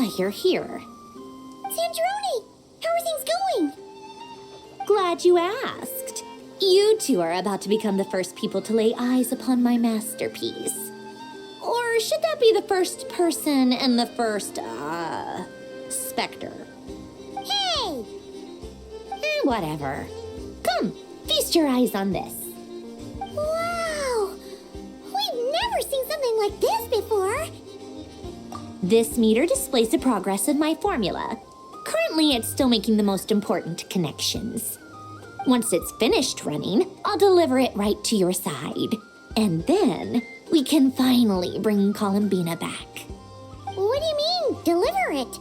You're here. Sandrone! How are things going? Glad you asked. You two are about to become the first people to lay eyes upon my masterpiece. Or should that be the first person and the first, specter? Hey! Whatever. Come, feast your eyes on this. Wow! We've never seen something like this before. This meter displays the progress of my formula. Currently, it's still making the most important connections. Once it's finished running, I'll deliver it right to your side. And then we can finally bring Columbina back. What do you mean, deliver it?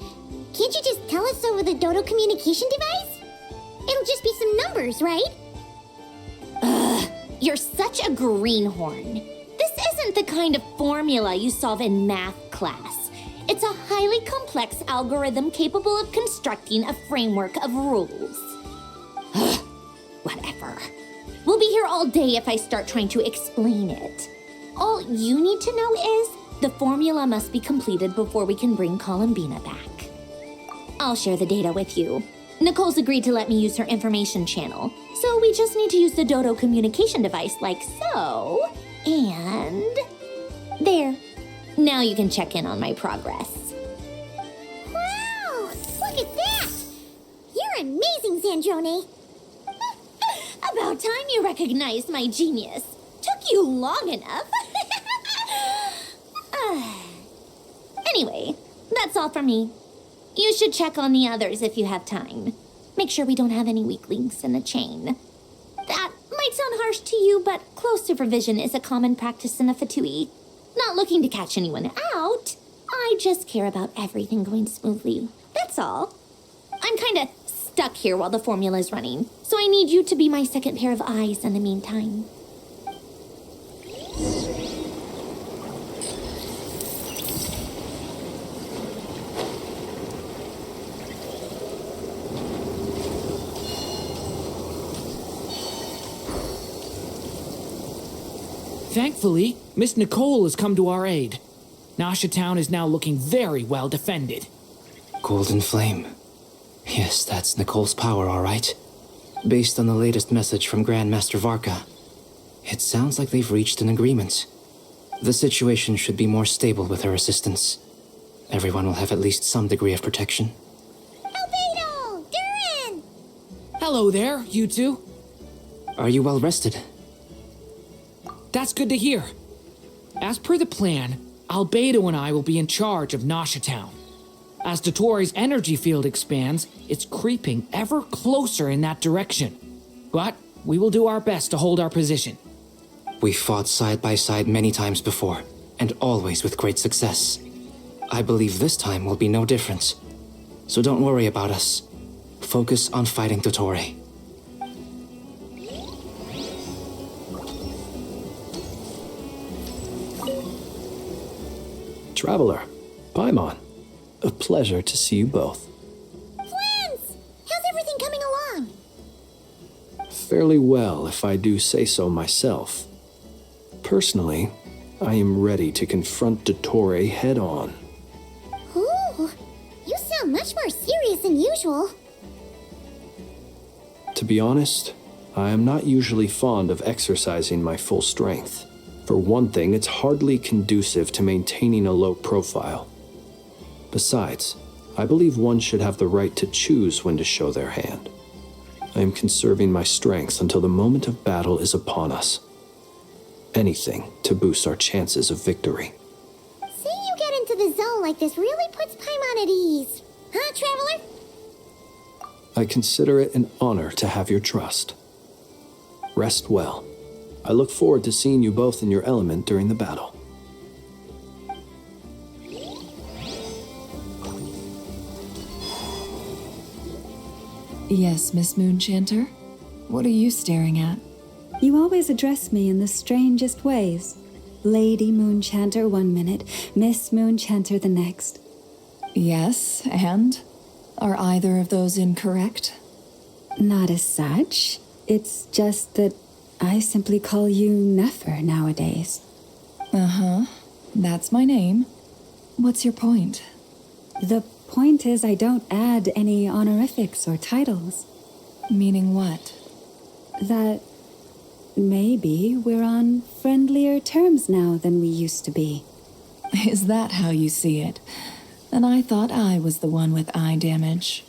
Can't you just tell us over the Dodo communication device? It'll just be some numbers, right? You're such a greenhorn. This isn't the kind of formula you solve in math class. It's a highly complex algorithm capable of constructing a framework of rules. Whatever. We'll be here all day if I start trying to explain it. All you need to know is the formula must be completed before we can bring Columbina back. I'll share the data with you. Nicole's agreed to let me use her information channel, so we just need to use the Dodo communication device like so, and there. Now you can check in on my progress. Wow! Look at that! You're amazing, Sandrone. About time you recognized my genius. Took you long enough. Anyway, that's all from me. You should check on the others if you have time. Make sure we don't have any weak links in the chain. That might sound harsh to you, but close supervision is a common practice in a Fatui. Not looking to catch anyone out. I just care about everything going smoothly. That's all. I'm kinda stuck here while the formula's running, so I need you to be my second pair of eyes in the meantime. Thankfully, Miss Nicole has come to our aid. Nasha Town is now looking very well defended. Golden Flame. Yes, that's Nicole's power, all right. Based on the latest message from Grandmaster Varka, it sounds like they've reached an agreement. The situation should be more stable with her assistance. Everyone will have at least some degree of protection. Albedo! Durin! Hello there, you two. Are you well rested? That's good to hear. As per the plan, Albedo and I will be in charge of Nasha Town. As Dottoro's energy field expands, it's creeping ever closer in that direction. But we will do our best to hold our position. We've fought side by side many times before, and always with great success. I believe this time will be no different. So don't worry about us. Focus on fighting Dottore. Traveler, Paimon, a pleasure to see you both. Twins! How's everything coming along? Fairly well, if I do say so myself. Personally, I am ready to confront Dottore head-on. Ooh, you sound much more serious than usual. To be honest, I am not usually fond of exercising my full strength. For one thing, it's hardly conducive to maintaining a low profile. Besides, I believe one should have the right to choose when to show their hand. I am conserving my strength until the moment of battle is upon us. Anything to boost our chances of victory. Seeing you get into the zone like this really puts Paimon at ease. Huh, Traveler? I consider it an honor to have your trust. Rest well. I look forward to seeing you both in your element during the battle. Yes, Miss Moonchanter? What are you staring at? You always address me in the strangest ways. Lady Moonchanter 1 minute, Miss Moonchanter the next. Yes, and? Are either of those incorrect? Not as such. It's just that I simply call you Nefer nowadays. Uh-huh. That's my name. What's your point? The point is, I don't add any honorifics or titles. Meaning what? That maybe we're on friendlier terms now than we used to be. Is that how you see it? And I thought I was the one with eye damage.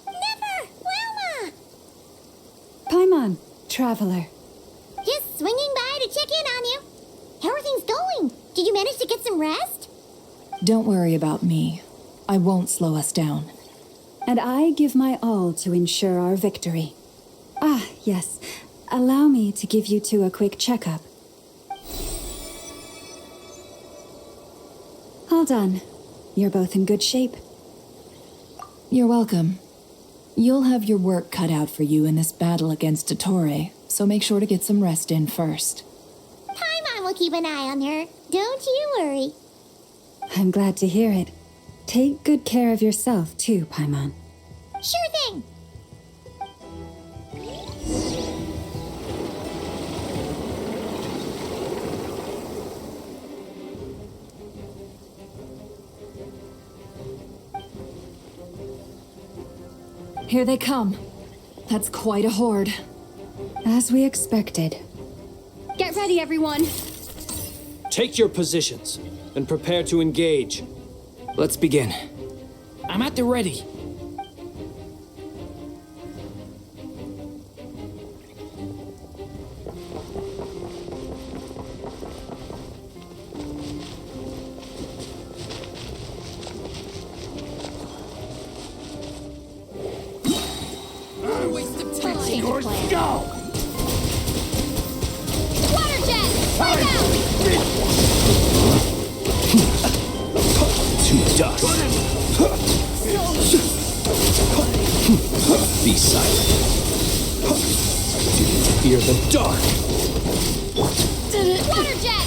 Never! Wilma! Paimon, traveler. Just swinging by to check in on you. How are things going? Did you manage to get some rest? Don't worry about me. I won't slow us down. And I give my all to ensure our victory. Ah, yes. Allow me to give you two a quick checkup. All done. You're both in good shape. You're welcome. You'll have your work cut out for you in this battle against Dottore, so make sure to get some rest in first. Paimon will keep an eye on her. Don't you worry. I'm glad to hear it. Take good care of yourself, too, Paimon. Sure thing. Here they come. That's quite a horde. As we expected. Get ready, everyone. Take your positions and prepare to engage. Let's begin. I'm at the ready. Water jet! Fight out! To dust. Be silent. Do you fear the dark? Water jet!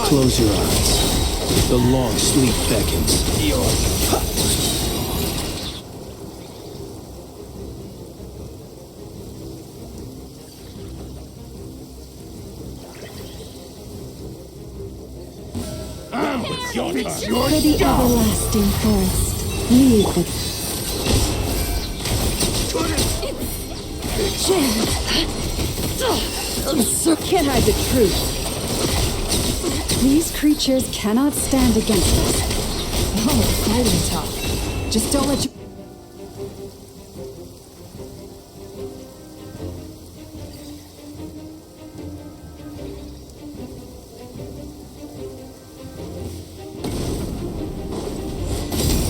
Close your eyes. The long sleep beckons. For the everlasting forest, lead the... Can't hide the truth. These creatures cannot stand against us. Oh, fighting tough. Just don't let you...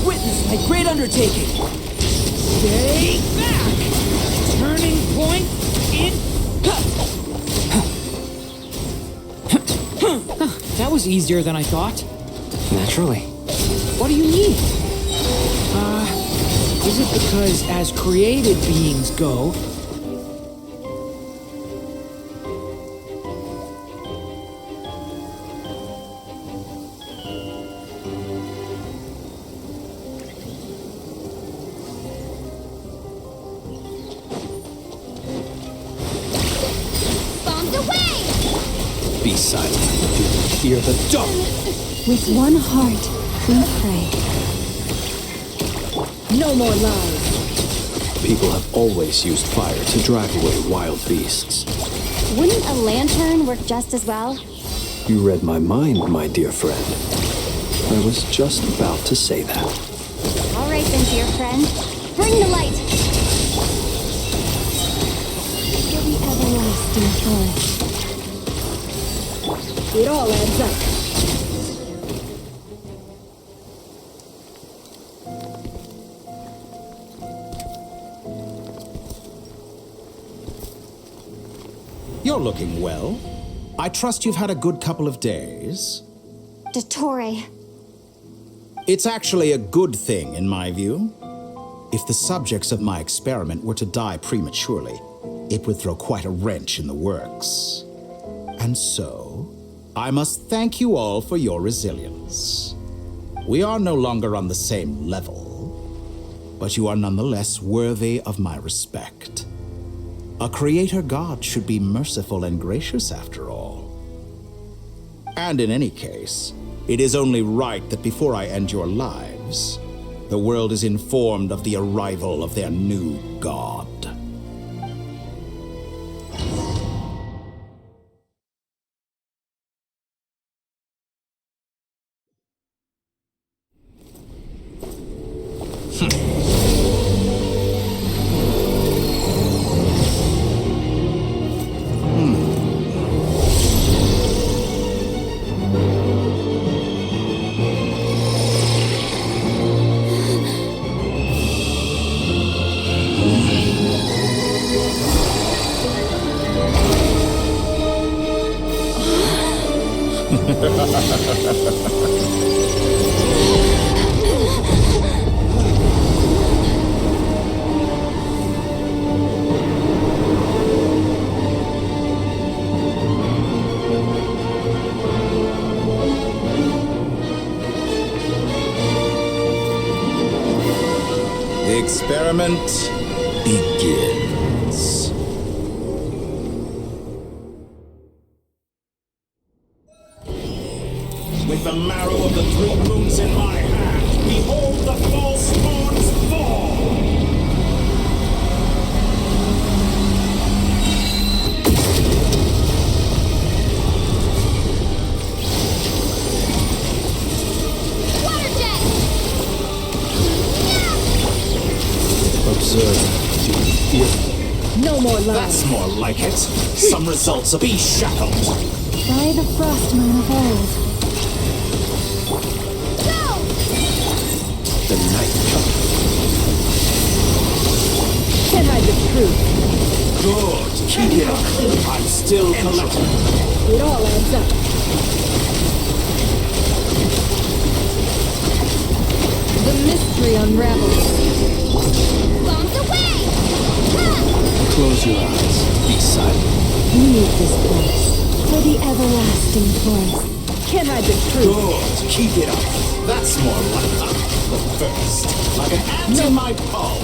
Witness my great undertaking. Stay back. Turning point in. That was easier than I thought. Naturally. What do you need? Is it because as created beings go, Bombs away! Be silent. Do you fear the dark? With one heart, we pray. No more lies. People have always used fire to drive away wild beasts. Wouldn't a lantern work just as well? You read my mind, my dear friend. I was just about to say that. All right then, dear friend. Bring the light! For the everlasting forest. It all adds up. You're looking well. I trust you've had a good couple of days. Dottore. It's actually a good thing, in my view. If the subjects of my experiment were to die prematurely, it would throw quite a wrench in the works. And so, I must thank you all for your resilience. We are no longer on the same level, but you are nonetheless worthy of my respect. A creator god should be merciful and gracious after all. And in any case, It is only right that before I end your lives, the world is informed of the arrival of their new god. The experiment begins. With the marrow of the 3 moons in my hand, behold the false moons fall! Water jet! Observe. Do you feel? No more lies. That's more like it. Some results be shackled. By the frost moon of old. The night comes. Can't hide the truth. Good. Keep it up. I'm still collecting. It all adds up. The mystery unravels. Bombs away! Close your eyes. Be silent. Leave this place for the everlasting forest. Can't hide the truth. Good. Keep it up. That's more like that. But first, like an ant in my palm.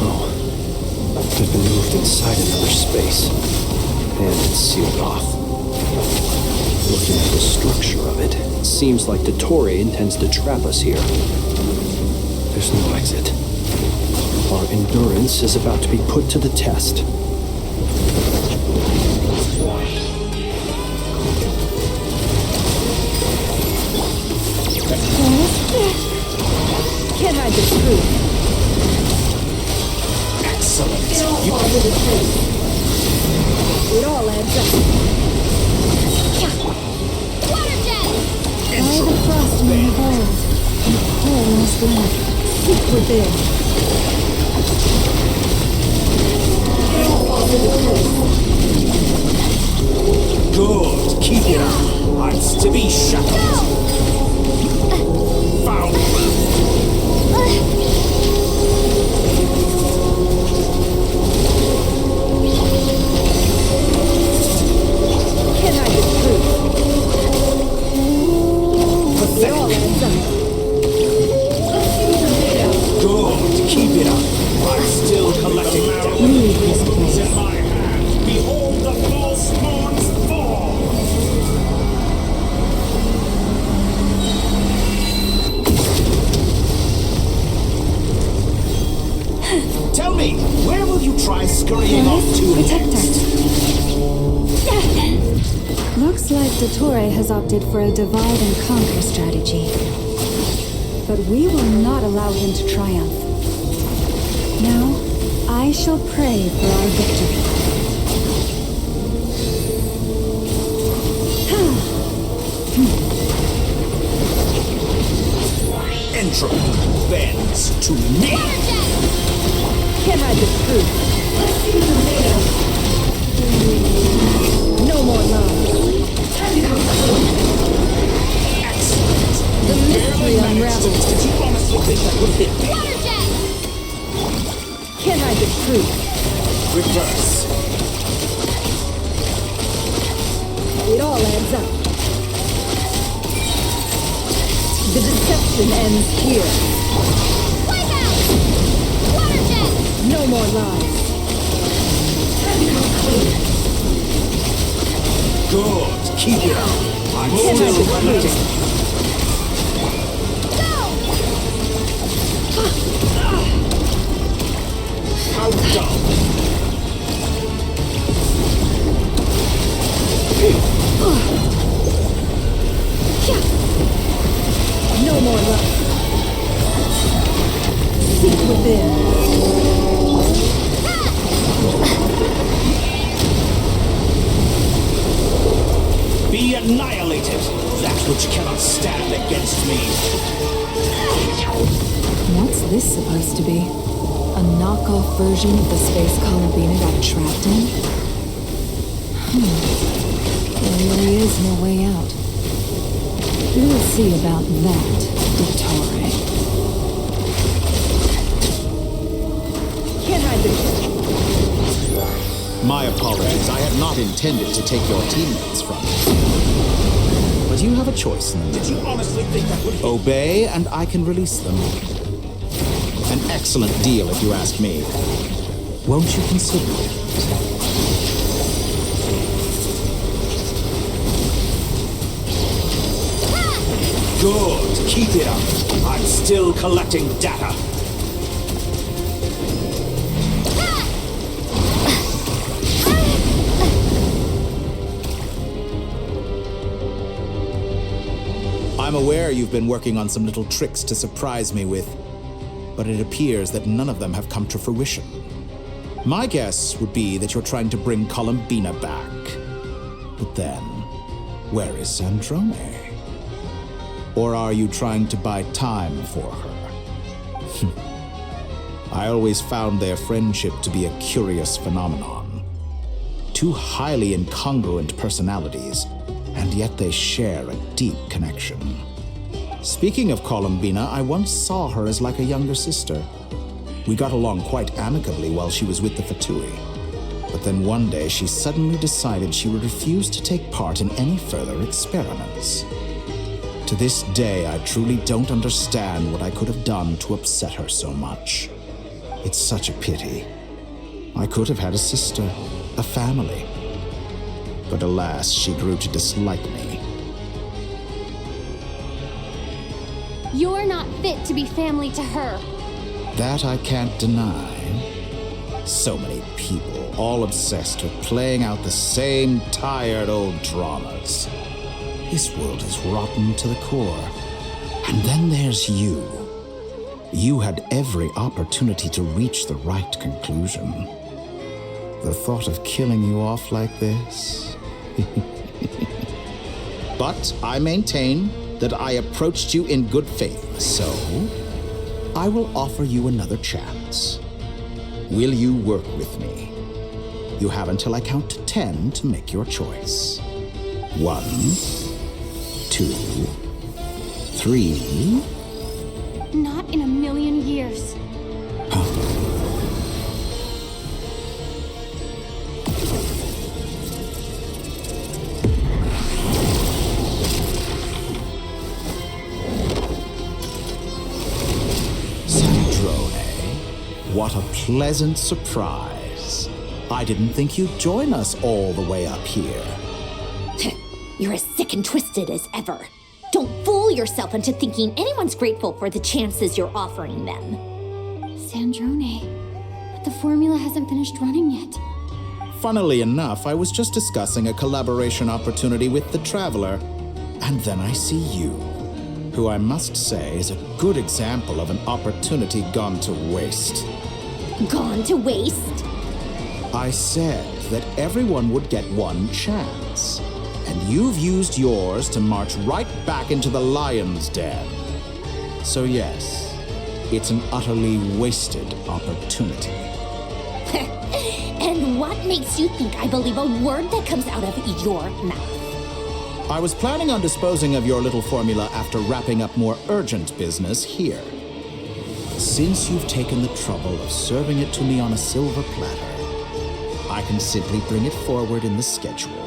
Oh. I've been moved inside another space. And it's sealed off. Looking at the structure of it, it seems like Dottore intends to trap us here. There's no exit. Our endurance is about to be put to the test. Can't hide the truth. Excellent. It all adds up. Water jet! By the frost moon of old, and whole lost life, seek within. Good. Keep it up. I'm to be shackled. Found. Can't hide the truth. It all adds up. Good. Keep it up. I'm still collecting Leave this place. in my hand. Behold the false moons fall. Tell me, where will you try scurrying off to Protect next? Looks like Dottore has opted for a divide and conquer strategy. But we will not allow him to triumph. Now, I shall pray for our victory. Entropy bends to me. Can't hide the truth. No more lies. Excellent. The mystery unravels. Did you honestly think that would hit me? Water jet! Can't hide the truth. Reverse. It all adds up. The deception ends here. Wipeout! Water jet! No more lies. Good. Keep it up. I'm still collecting. How dull. No more love. Seek within. Be annihilated, that which cannot stand against me. What's this supposed to be? A knockoff version of the space Columbina got trapped in? There really is no way out. We'll see about that, Dottore. Can't hide this. My apologies. I had not intended to take your teammates from you. But you have a choice in the matter. Did you honestly think that would obey, and I can release them? An excellent deal, if you ask me. Won't you consider it? Good. Keep it up. I'm still collecting data. I'm aware you've been working on some little tricks to surprise me with, but it appears that none of them have come to fruition. My guess would be that you're trying to bring Columbina back. But then, where is Sandrone? Or are you trying to buy time for her? I always found their friendship to be a curious phenomenon. Two highly incongruent personalities, and yet they share a deep connection. Speaking of Columbina, I once saw her as like a younger sister. We got along quite amicably while she was with the VIII. But then one day she suddenly decided she would refuse to take part in any further experiments. To this day, I truly don't understand what I could have done to upset her so much. It's such a pity. I could have had a sister, a family. But alas, she grew to dislike me. You're not fit to be family to her. That I can't deny. So many people, all obsessed with playing out the same tired old dramas. This world is rotten to the core. And then there's you. You had every opportunity to reach the right conclusion. The thought of killing you off like this? But I maintain that I approached you in good faith, so I will offer you another chance. Will you work with me? You have until I count to 10 to make your choice. 1, 2, 3. Not in a million years. What a pleasant surprise. I didn't think you'd join us all the way up here. You're as sick and twisted as ever. Don't fool yourself into thinking anyone's grateful for the chances you're offering them. Sandrone. But the formula hasn't finished running yet. Funnily enough, I was just discussing a collaboration opportunity with the Traveler, and then I see you, who I must say is a good example of an opportunity gone to waste. Gone to waste? I said that everyone would get one chance, and you've used yours to march right back into the lion's den. So yes, it's an utterly wasted opportunity. And what makes you think I believe a word that comes out of your mouth? I was planning on disposing of your little formula after wrapping up more urgent business here. Since you've taken the trouble of serving it to me on a silver platter, I can simply bring it forward in the schedule.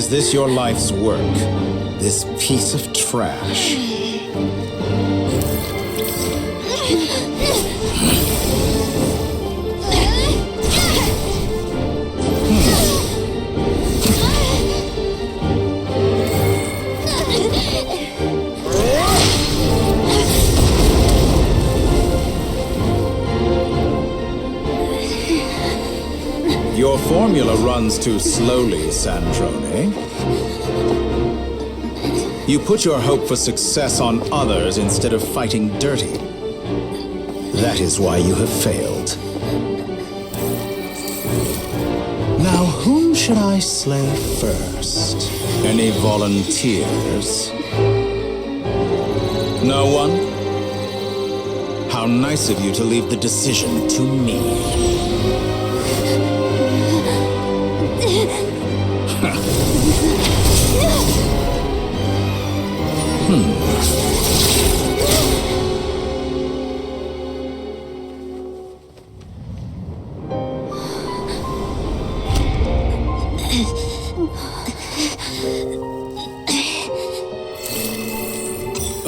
Is this your life's work? This piece of trash? Your formula runs too slowly, Sandrone. You put your hope for success on others instead of fighting dirty. That is why you have failed. Now, whom should I slay first? Any volunteers? No one? How nice of you to leave the decision to me.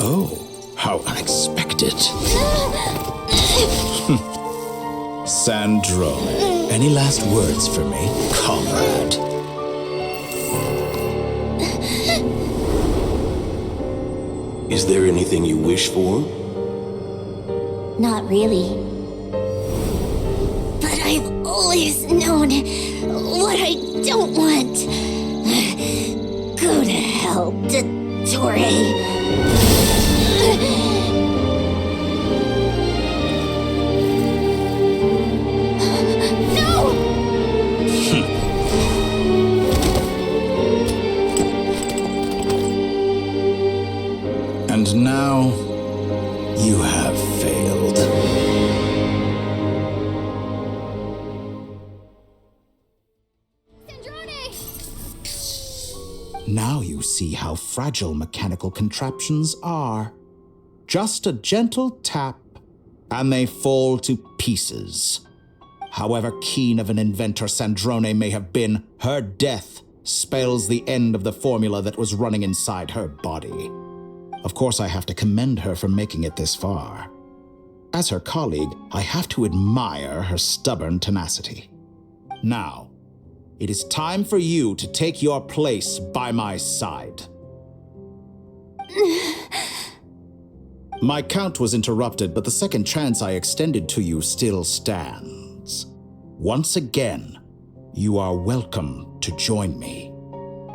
Oh, how unexpected. Sandrone, any last words for me, comrade? Is there anything you wish for? Not really. But I've always known what I don't want. Go to hell, Dottore. And now, you have failed. Now you see how fragile mechanical contraptions are. Just a gentle tap, and they fall to pieces. However keen of an inventor Sandrone may have been, her death spells the end of the formula that was running inside her body. Of course, I have to commend her for making it this far. As her colleague, I have to admire her stubborn tenacity. Now, it is time for you to take your place by my side. My count was interrupted, but the second chance I extended to you still stands. Once again, you are welcome to join me.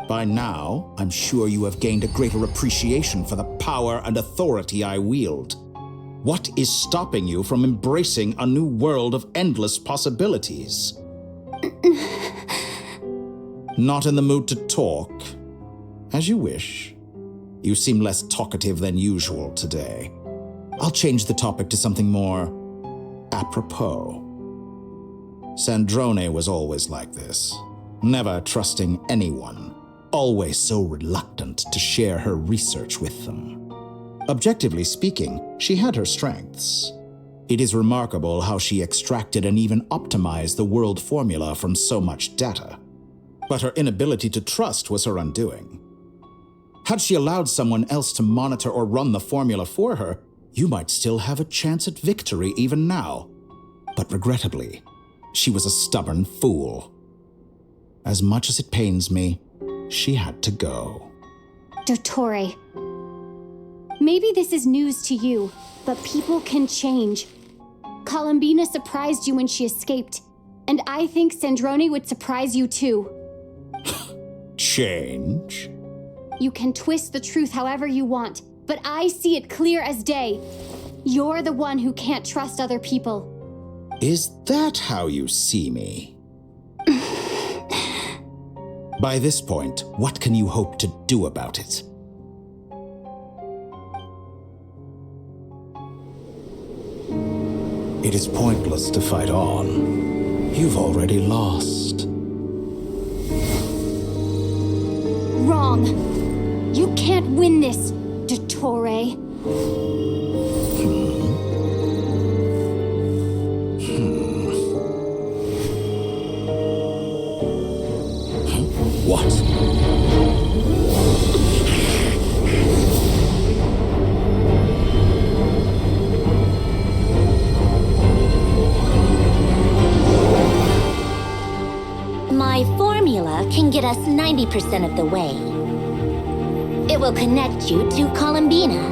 By now, I'm sure you have gained a greater appreciation for the power and authority I wield. What is stopping you from embracing a new world of endless possibilities? Not in the mood to talk? As you wish. You seem less talkative than usual today. I'll change the topic to something more apropos. Sandrone was always like this, never trusting anyone. Always so reluctant to share her research with them. Objectively speaking, she had her strengths. It is remarkable how she extracted and even optimized the world formula from so much data. But her inability to trust was her undoing. Had she allowed someone else to monitor or run the formula for her, you might still have a chance at victory even now. But regrettably, she was a stubborn fool. As much as it pains me, she had to go. Dottore, maybe this is news to you, but people can change. Columbina surprised you when she escaped, and I think Sandrone would surprise you too. Change? You can twist the truth however you want, but I see it clear as day. You're the one who can't trust other people. Is that how you see me? By this point, what can you hope to do about it? It is pointless to fight on. You've already lost. Wrong. You can't win this, Dottore. What? 90% of the way. It will connect you to Columbina.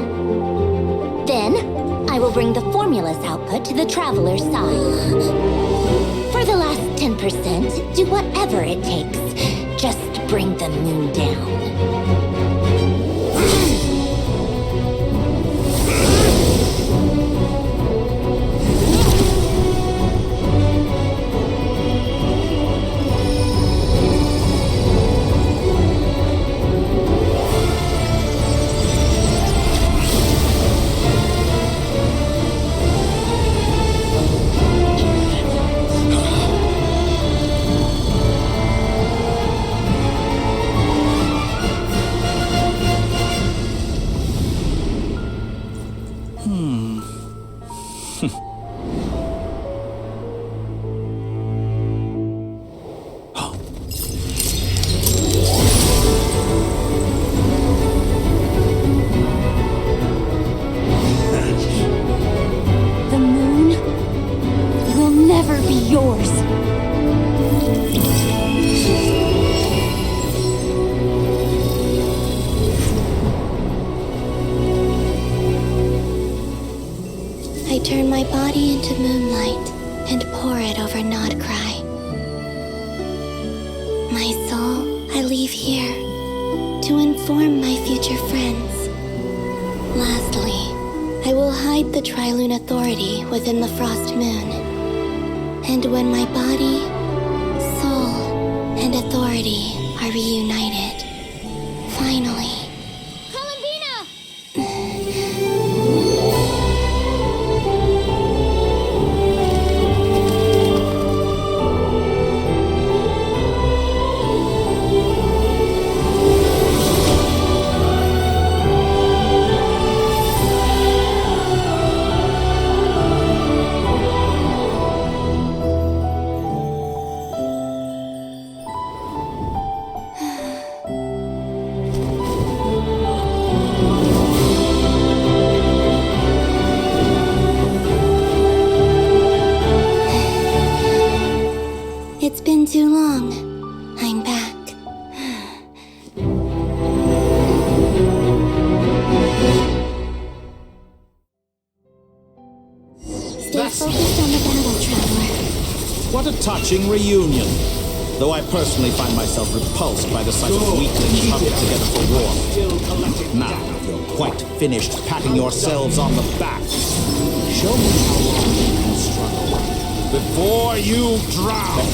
Then, I will bring the formula's output to the Traveler's side. For the last 10%, do whatever it takes. Just bring the moon down. The moon will never be yours. I turn my body into moonlight and pour it over Nod-Krai. My soul, I leave here to inform my future friends. Lastly, I will hide the Trilune authority within the Frost Moon. And when my body, soul, and authority are reunited, finally. It's been too long. I'm back. Stay focused on the battle, Traveler. What a touching reunion. Though I personally find myself repulsed by the sight of weaklings huddled together for war. Now you're quite finished patting yourselves on the back. Show me how long you can struggle before you drown.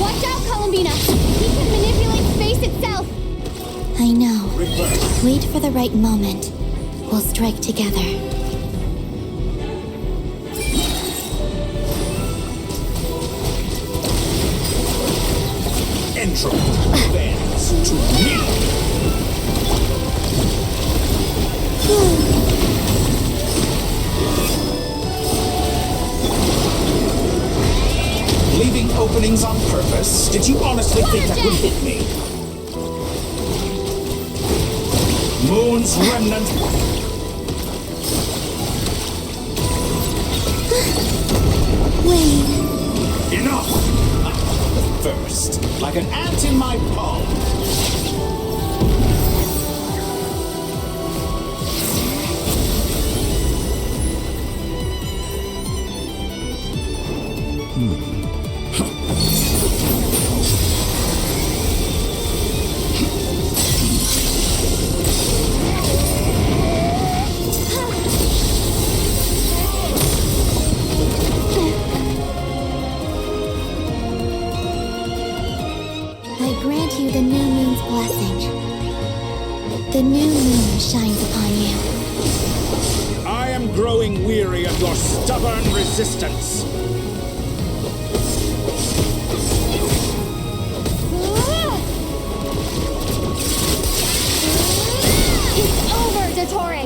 Watch out, Columbina! He can manipulate space itself! I know. Wait for the right moment. We'll strike together. Entropy bends to me. Leaving openings on purpose? Did you honestly think that would hit me? Moon's remnant. Wait. Enough! First, like an ant in my palm. I grant you the new moon's blessing. The new moon shines upon you. I am growing weary of your stubborn resistance. It's over, Dottore!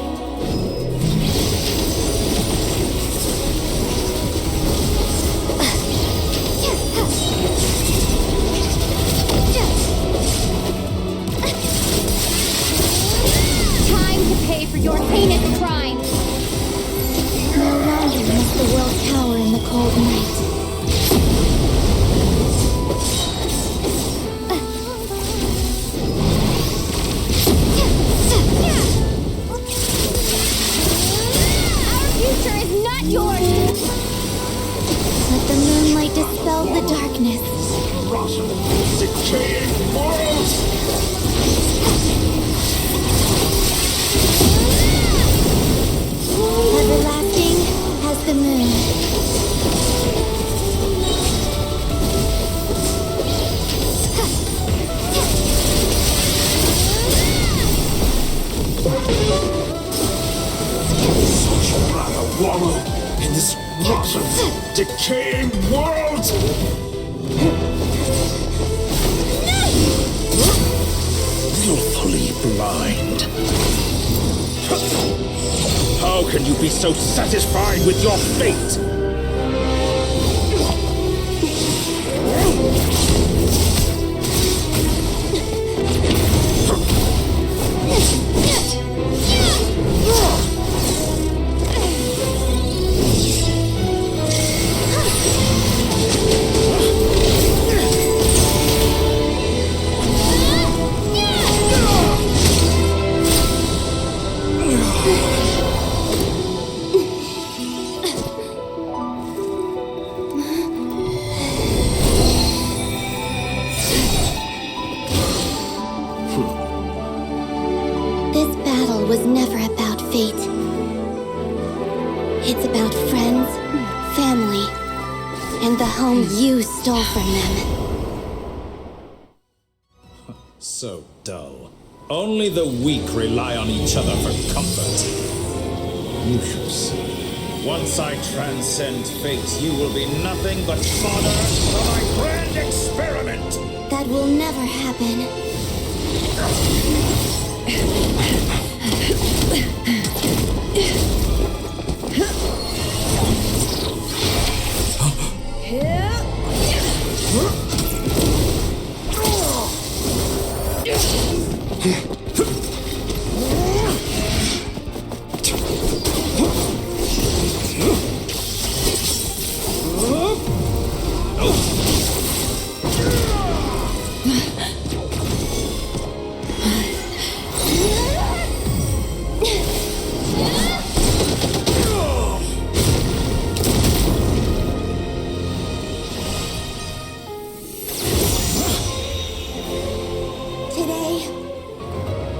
Time to pay for your heinous crime! No longer must the world cower in the cold wallow in this rotten, decaying world! Willfully blind. How can you be so satisfied with your fate? This battle was never about fate. It's about friends, family, and the home you stole from them. So dull. Only the weak rely on each other for comfort. You shall see. Once I transcend fate, you will be nothing but fodder for my grand experiment! That will never happen.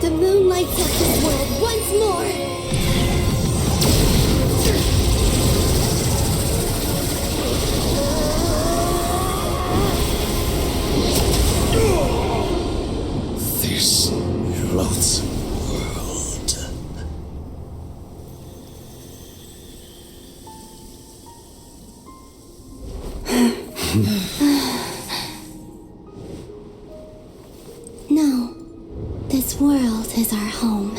The moon lights up this world once more! This loathsome world. No. This world is our home.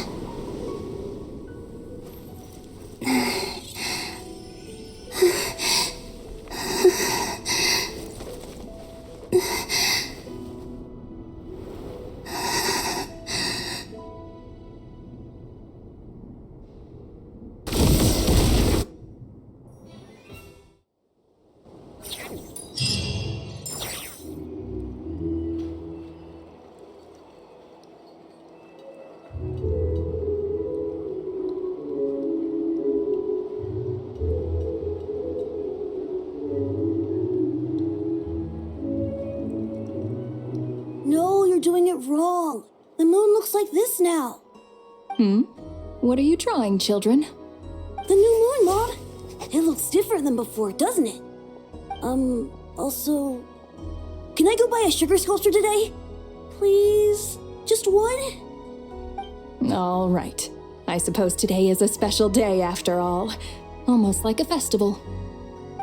No, you're doing it wrong. The moon looks like this now. What are you drawing, children? The new moon, Mom. It looks different than before, doesn't it? Also, can I go buy a sugar sculpture today? Please? Just one? All right. I suppose today is a special day after all. Almost like a festival.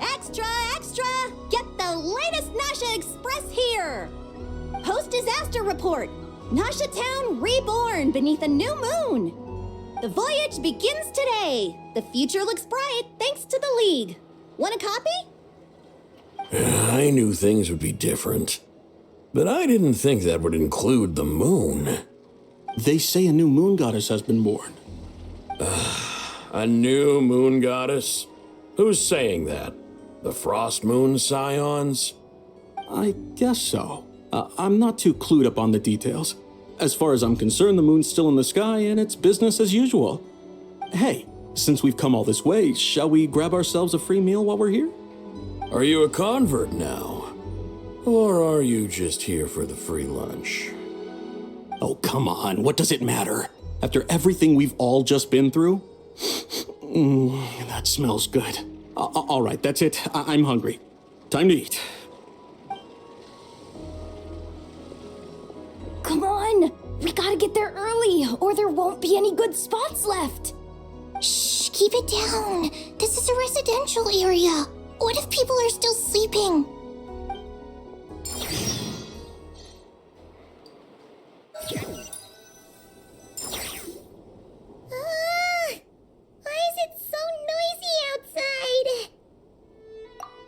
Extra, extra! Get the latest Nasha Express here! Post-disaster report! Nasha Town reborn beneath a new moon! The voyage begins today! The future looks bright thanks to the League. Want a copy? I knew things would be different. But I didn't think that would include the moon. They say a new moon goddess has been born. A new moon goddess? Who's saying that? The Frost Moon Scions? I guess so. I'm not too clued up on the details. As far as I'm concerned, the moon's still in the sky and it's business as usual. Hey, since we've come all this way, shall we grab ourselves a free meal while we're here? Are you a convert now? Or are you just here for the free lunch? Oh, come on. What does it matter? After everything we've all just been through? That smells good. All right, that's it. I'm hungry. Time to eat. Come on! We gotta get there early, or there won't be any good spots left! Shh, keep it down. This is a residential area. What if people are still sleeping? Why is it so noisy outside?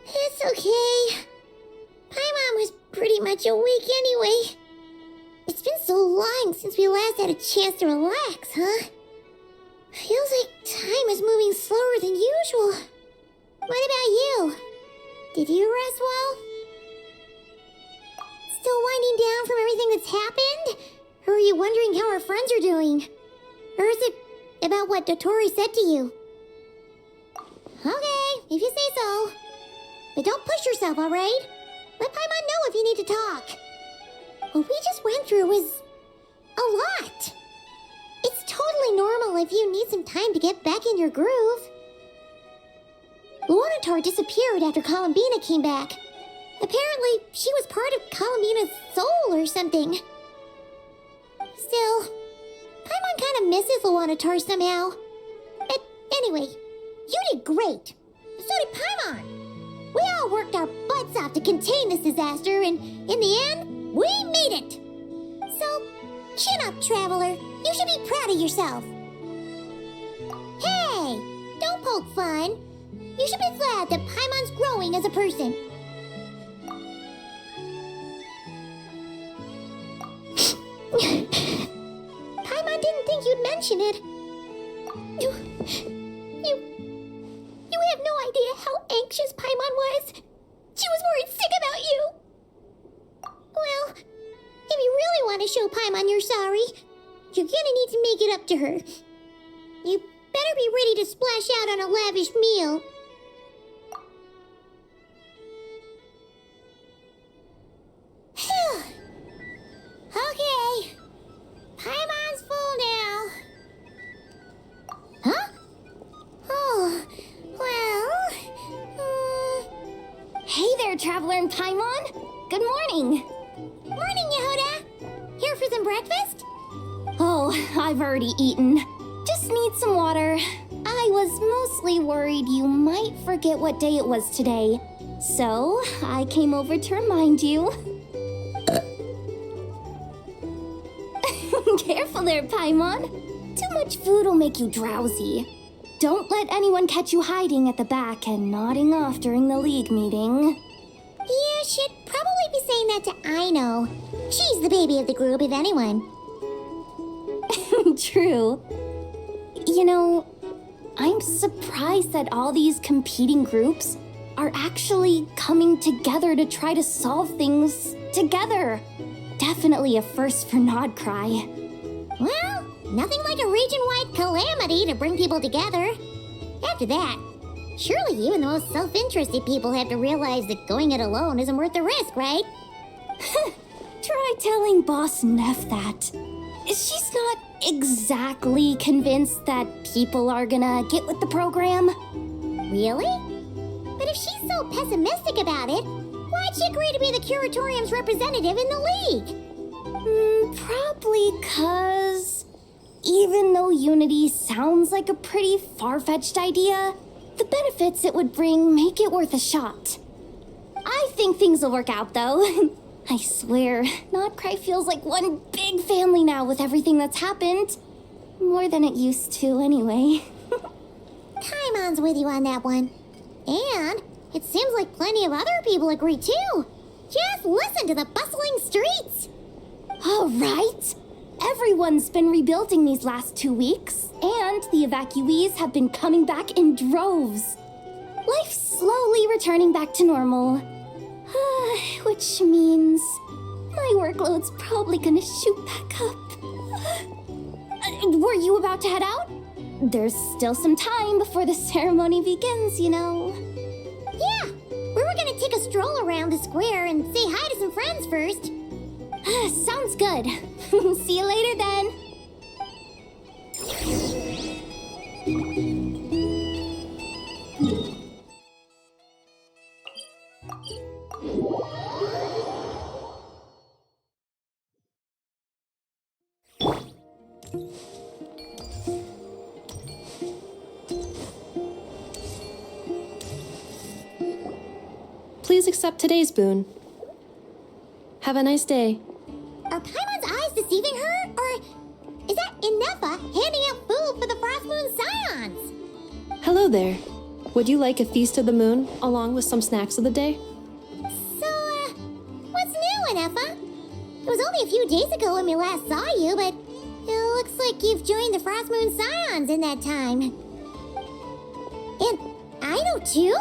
It's okay. Paimon was pretty much awake anyway. It's been so long since we last had a chance to relax, huh? Feels like time is moving slower than usual. What about you? Did you rest well? Still winding down from everything that's happened? Or are you wondering how our friends are doing? Or is it about what Dotori said to you? Okay, if you say so. But don't push yourself, alright? Let Paimon know if you need to talk. What we just went through was a lot. It's totally normal if you need some time to get back in your groove. Luonatar disappeared after Columbina came back. Apparently, she was part of Columbina's soul or something. Still, Paimon kind of misses Luonatar somehow. But anyway, you did great. So did Paimon. We all worked our butts off to contain this disaster, and in the end, we made it. So, chin up, Traveler. You should be proud of yourself. Hey, don't poke fun. You should be glad that Paimon's growing as a person. Paimon didn't think you'd mention it. You have no idea how anxious Paimon was. She was worried sick about you. Well, if you really want to show Paimon you're sorry, you're gonna need to make it up to her. You better be ready to splash out on a lavish meal. Okay. Paimon's full now. Huh? Oh, well... Hey there, Traveler and Paimon. Good morning. Morning, Yehuda. Here for some breakfast? Oh, I've already eaten. Just need some water. I was mostly worried you might forget what day it was today. So, I came over to remind you. Careful there, Paimon. Too much food will make you drowsy. Don't let anyone catch you hiding at the back and nodding off during the league meeting. Yeah, should probably be saying that to Aino. She's the baby of the group, if anyone. True. You know, I'm surprised that all these competing groups are actually coming together to try to solve things together. Definitely a first for Nod-Krai. Well, nothing like a region-wide calamity to bring people together. After that, surely even the most self-interested people have to realize that going it alone isn't worth the risk, right? Try telling Boss Neff that. She's not exactly convinced that people are gonna get with the program. Really? But if she's so pessimistic about it, why'd she agree to be the Curatorium's representative in the league? Probably 'cause even though unity sounds like a pretty far-fetched idea, the benefits it would bring make it worth a shot. I think things will work out, though. I swear, Nod-Krai feels like one big family now with everything that's happened. More than it used to, anyway. Paimon's with you on that one. And it seems like plenty of other people agree, too. Just listen to the bustling streets. All right. Everyone's been rebuilding these last 2 weeks, and the evacuees have been coming back in droves. Life's slowly returning back to normal. Which means my workload's probably gonna shoot back up. Were you about to head out? There's still some time before the ceremony begins, you know. Yeah, we were gonna take a stroll around the square and say hi to some friends first. Sounds good. See you later then. Please accept today's boon. Have a nice day. Are Paimon's eyes deceiving her? Or is that Inefa handing out food for the Frost Moon Scions? Hello there. Would you like a feast of the moon, along with some snacks of the day? So, what's new, Inefa? It was only a few days ago when we last saw you, but it looks like you've joined the Frost Moon Scions in that time. And I know too?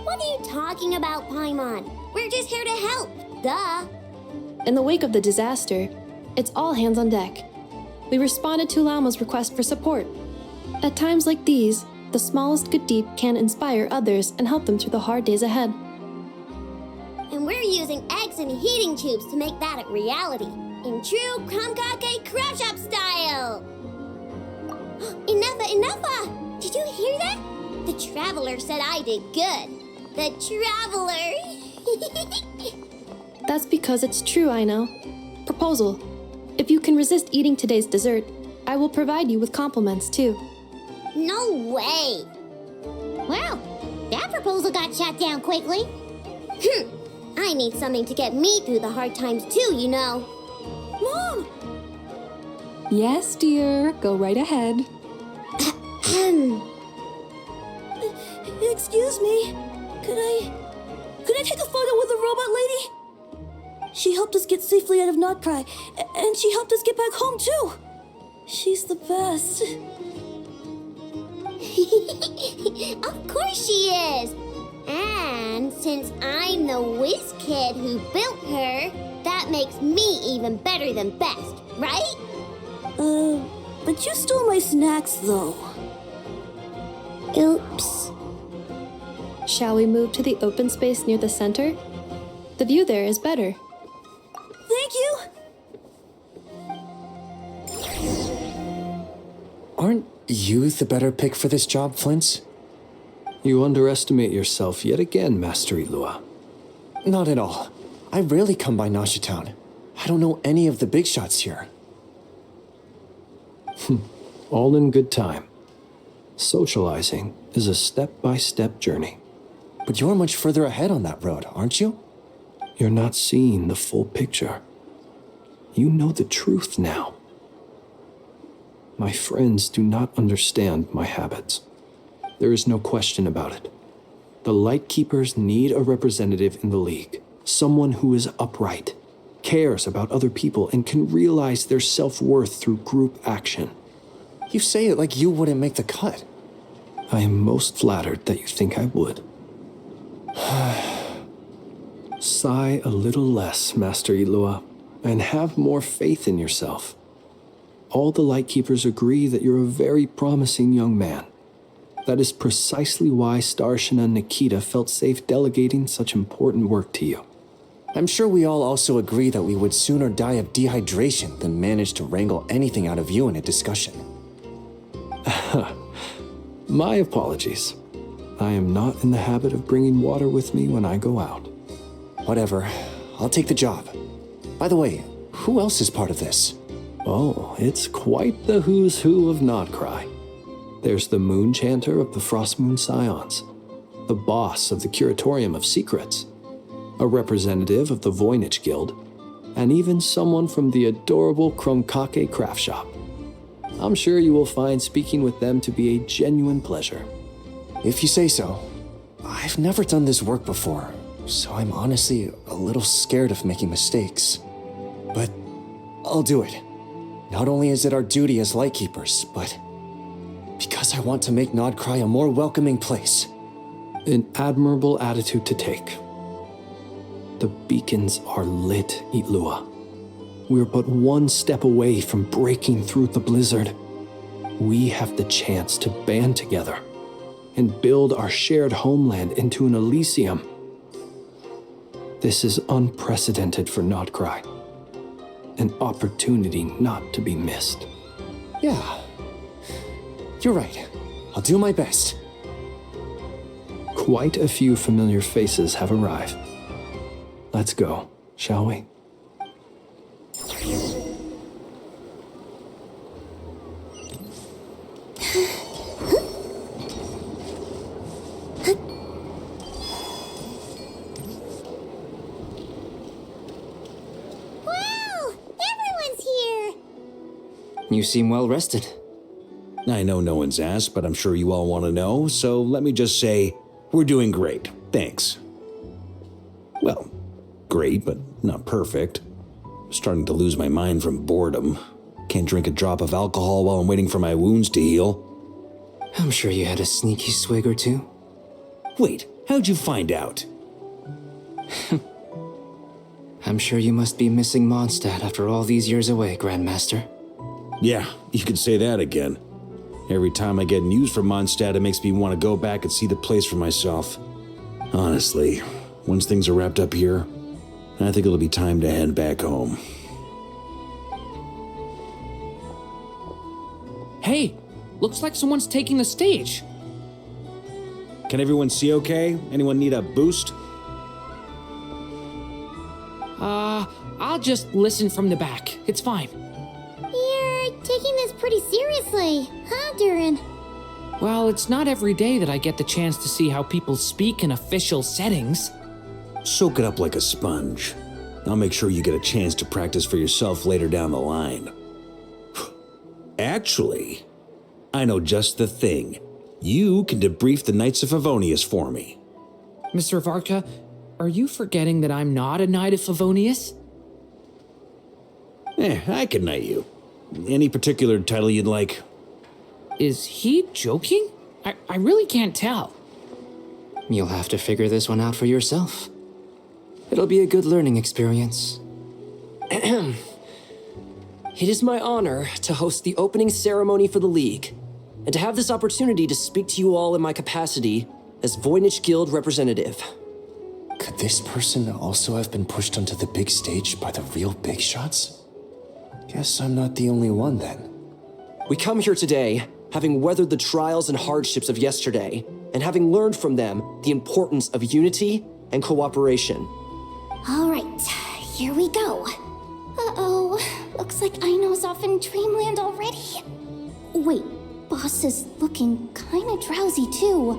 What are you talking about, Paimon? We're just here to help. Duh. In the wake of the disaster, it's all hands on deck. We responded to Lama's request for support. At times like these, the smallest good deed can inspire others and help them through the hard days ahead. And we're using eggs and heating tubes to make that a reality. In true Kamkake Craft Shop style! Enough! Did you hear that? The Traveler said I did good. The Traveler! That's because it's true, I know. Proposal. If you can resist eating today's dessert, I will provide you with compliments, too. No way! Well, that proposal got shot down quickly. I need something to get me through the hard times too, you know. Mom! Yes, dear. Go right ahead. Excuse me. Could I take a photo with the robot lady? She helped us get safely out of Nod-Krai, and she helped us get back home too. She's the best. Of course she is! And since I'm the whiz kid who built her, that makes me even better than best, right? But you stole my snacks though. Oops. Shall we move to the open space near the center? The view there is better. Thank you! Aren't you the better pick for this job, Flint? You underestimate yourself yet again, Master Ilua. Not at all. I rarely come by Nasha Town. I don't know any of the big shots here. All in good time. Socializing is a step-by-step journey. But you're much further ahead on that road, aren't you? You're not seeing the full picture. You know the truth now. My friends do not understand my habits. There is no question about it. The Lightkeepers need a representative in the League. Someone who is upright, cares about other people, and can realize their self-worth through group action. You say it like you wouldn't make the cut. I am most flattered that you think I would. Sigh a little less, Master Ilua, and have more faith in yourself. All the Lightkeepers agree that you're a very promising young man. That is precisely why Starshina and Nikita felt safe delegating such important work to you. I'm sure we all also agree that we would sooner die of dehydration than manage to wrangle anything out of you in a discussion. My apologies. I am not in the habit of bringing water with me when I go out. Whatever. I'll take the job. By the way, who else is part of this? Oh, it's quite the who's who of Nod-Krai. There's the Moon Chanter of the Frost Moon Scions, the boss of the Curatorium of Secrets, a representative of the Voynich Guild, and even someone from the adorable Kromkake Craft Shop. I'm sure you will find speaking with them to be a genuine pleasure. If you say so. I've never done this work before, so I'm honestly a little scared of making mistakes. But I'll do it. Not only is it our duty as Lightkeepers, but because I want to make Nod-Krai a more welcoming place. An admirable attitude to take. The beacons are lit, Ilua. We're but one step away from breaking through the blizzard. We have the chance to band together and build our shared homeland into an Elysium. This is unprecedented for Nod-Krai. An opportunity not to be missed. Yeah. You're right. I'll do my best. Quite a few familiar faces have arrived. Let's go, shall we? You seem well rested. I know no one's asked, but I'm sure you all want to know, so let me just say, we're doing great. Thanks. Well, great, but not perfect. Starting to lose my mind from boredom. Can't drink a drop of alcohol while I'm waiting for my wounds to heal. I'm sure you had a sneaky swig or two. Wait, how'd you find out? I'm sure you must be missing Mondstadt after all these years away, Grandmaster. Yeah, you could say that again. Every time I get news from Mondstadt, it makes me want to go back and see the place for myself. Honestly, once things are wrapped up here, I think it'll be time to head back home. Hey, looks like someone's taking the stage. Can everyone see okay? Anyone need a boost? I'll just listen from the back. It's fine. You're taking this pretty seriously, huh, Durin? Well, it's not every day that I get the chance to see how people speak in official settings. Soak it up like a sponge. I'll make sure you get a chance to practice for yourself later down the line. Actually, I know just the thing. You can debrief the Knights of Favonius for me. Mr. Varka, are you forgetting that I'm not a Knight of Favonius? I can knight you. Any particular title you'd like? Is he joking? I really can't tell. You'll have to figure this one out for yourself. It'll be a good learning experience. It is my honor to host the opening ceremony for the League, and to have this opportunity to speak to you all in my capacity as Voynich Guild representative. Could this person also have been pushed onto the big stage by the real big shots? Guess I'm not the only one then. We come here today, having weathered the trials and hardships of yesterday, and having learned from them the importance of unity and cooperation. All right, here we go. Uh-oh, looks like Aino's off in Dreamland already. Wait, Boss is looking kinda drowsy too.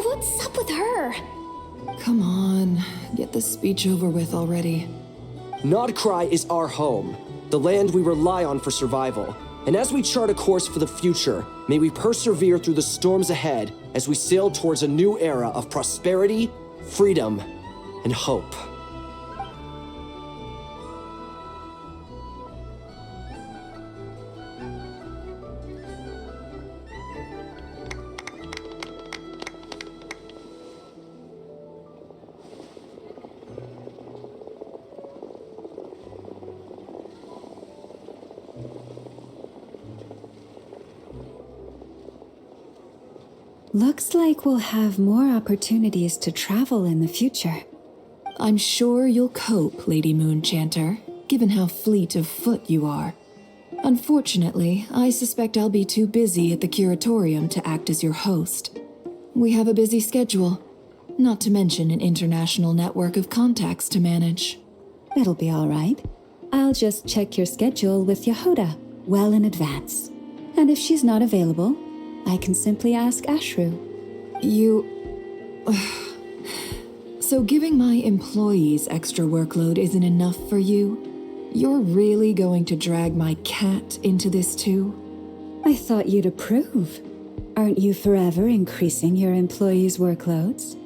What's up with her? Come on, get the speech over with already. Nod-Krai is our home, the land we rely on for survival. And as we chart a course for the future, may we persevere through the storms ahead as we sail towards a new era of prosperity, freedom, and hope. Looks like we'll have more opportunities to travel in the future. I'm sure you'll cope, Lady Moonchanter, given how fleet of foot you are. Unfortunately, I suspect I'll be too busy at the curatorium to act as your host. We have a busy schedule, not to mention an international network of contacts to manage. It'll be all right. I'll just check your schedule with Yehoda well in advance. And if she's not available, I can simply ask Ashru. So giving my employees extra workload isn't enough for you? You're really going to drag my cat into this too? I thought you'd approve. Aren't you forever increasing your employees' workloads?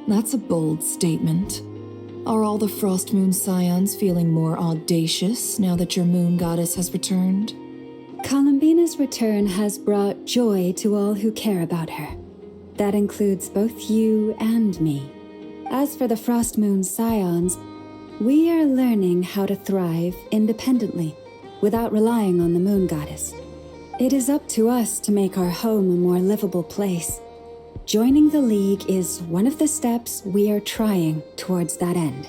That's a bold statement. Are all the Frost Moon Scions feeling more audacious now that your moon goddess has returned? Columbina's return has brought joy to all who care about her. That includes both you and me. As for the Frost Moon Scions, we are learning how to thrive independently, without relying on the moon goddess. It is up to us to make our home a more livable place. Joining the League is one of the steps we are trying towards that end.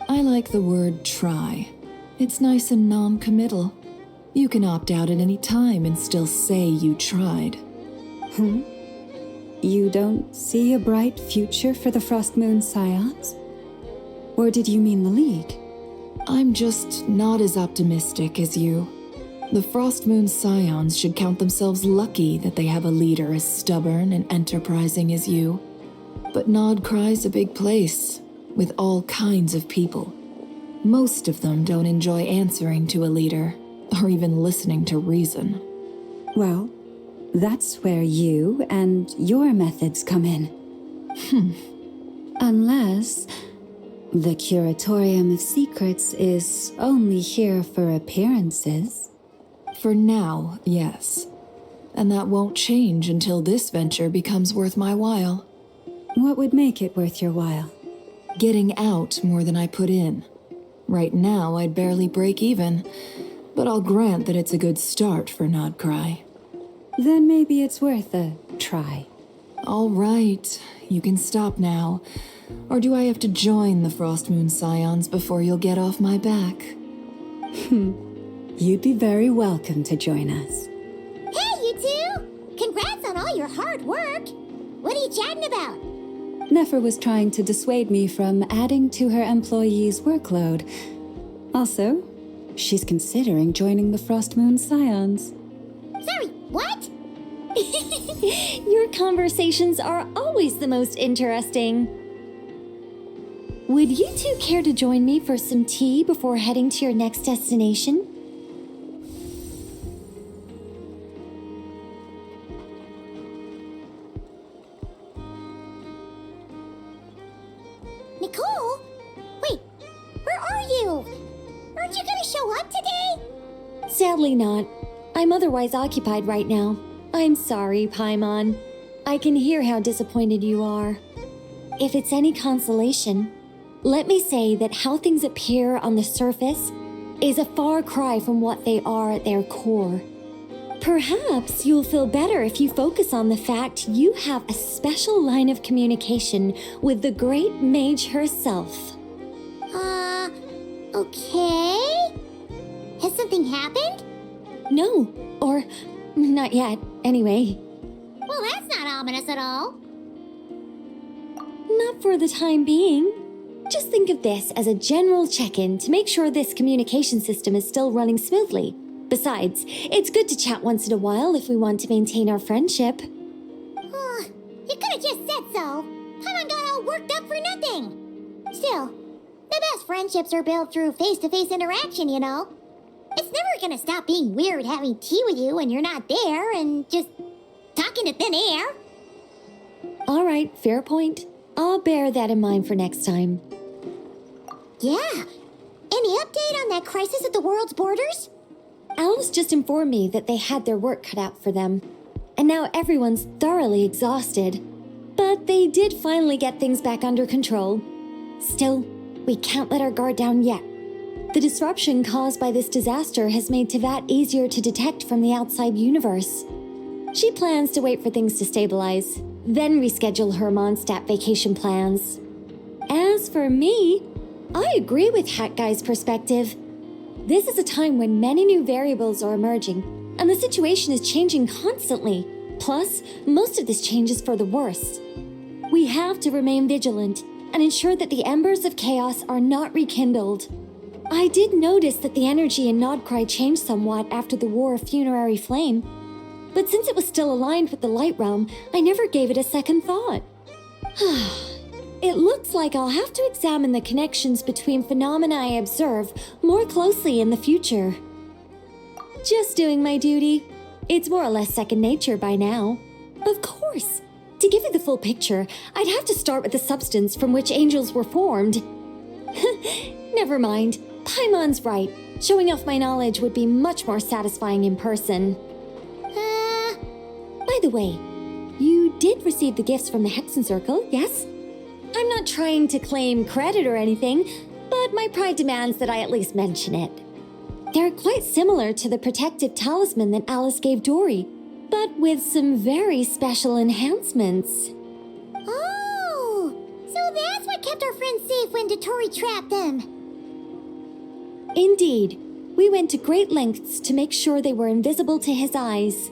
I like the word try. It's nice and non-committal. You can opt out at any time and still say you tried. You don't see a bright future for the Frost Moon Scions? Or did you mean the League? I'm just not as optimistic as you. The Frost Moon Scions should count themselves lucky that they have a leader as stubborn and enterprising as you. But Nod-Krai's a big place, with all kinds of people. Most of them don't enjoy answering to a leader. or even listening to reason. Well, that's where you and your methods come in. Unless the Curatorium of Secrets is only here for appearances. For now, yes. And that won't change until this venture becomes worth my while. What would make it worth your while? Getting out more than I put in. Right now, I'd barely break even, but I'll grant that it's a good start for Nod-Krai. Then maybe it's worth a try. All right, you can stop now. Or do I have to join the Frost Moon Scions before you'll get off my back? You'd be very welcome to join us. Hey, you two! Congrats on all your hard work! What are you chatting about? Nefer was trying to dissuade me from adding to her employees' workload. Also, she's considering joining the Frost Moon Scions. Sorry, what? Your conversations are always the most interesting. Would you two care to join me for some tea before heading to your next destination? Nicole? Wait, where are you? Aren't you gonna show up today? Sadly not. I'm otherwise occupied right now. I'm sorry, Paimon. I can hear how disappointed you are. If it's any consolation, let me say that how things appear on the surface is a far cry from what they are at their core. Perhaps you'll feel better if you focus on the fact you have a special line of communication with the great mage herself. Okay? Has something happened? No, or not yet, anyway. Well, that's not ominous at all. Not for the time being. Just think of this as a general check-in to make sure this communication system is still running smoothly. Besides, it's good to chat once in a while if we want to maintain our friendship. You could have just said so. Paimon got all worked up for nothing. Still, the best friendships are built through face-to-face interaction, you know. It's never gonna stop being weird having tea with you when you're not there and just talking to thin air. All right, fair point. I'll bear that in mind for next time. Yeah. Any update on that crisis at the world's borders? Alice just informed me that they had their work cut out for them. And now everyone's thoroughly exhausted. But they did finally get things back under control. Still, we can't let our guard down yet. The disruption caused by this disaster has made Teyvat easier to detect from the outside universe. She plans to wait for things to stabilize, then reschedule her Mondstadt vacation plans. As for me, I agree with Hat Guy's perspective. This is a time when many new variables are emerging, and the situation is changing constantly. Plus, most of this change is for the worse. We have to remain vigilant and ensure that the embers of chaos are not rekindled. I did notice that the energy in Nod-Krai changed somewhat after the War of Funerary Flame, but since it was still aligned with the Light Realm, I never gave it a second thought. It looks like I'll have to examine the connections between phenomena I observe more closely in the future. Just doing my duty. It's more or less second nature by now. Of course. To give you the full picture, I'd have to start with the substance from which angels were formed. Never mind. Paimon's right. Showing off my knowledge would be much more satisfying in person. By the way, you did receive the gifts from the Hexen Circle, yes? I'm not trying to claim credit or anything, but my pride demands that I at least mention it. They're quite similar to the protective talisman that Alice gave Dory, but with some very special enhancements. Oh, so that's what kept our friends safe when Dotori trapped them. Indeed. We went to great lengths to make sure they were invisible to his eyes.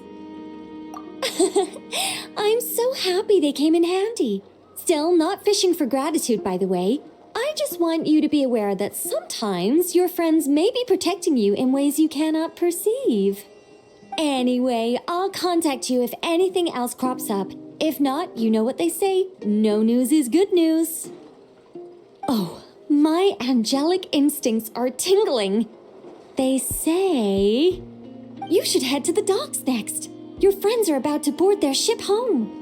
I'm so happy they came in handy. Still, not fishing for gratitude, by the way. I just want you to be aware that sometimes your friends may be protecting you in ways you cannot perceive. Anyway, I'll contact you if anything else crops up. If not, you know what they say, no news is good news. Oh, my angelic instincts are tingling. They say you should head to the docks next. Your friends are about to board their ship home.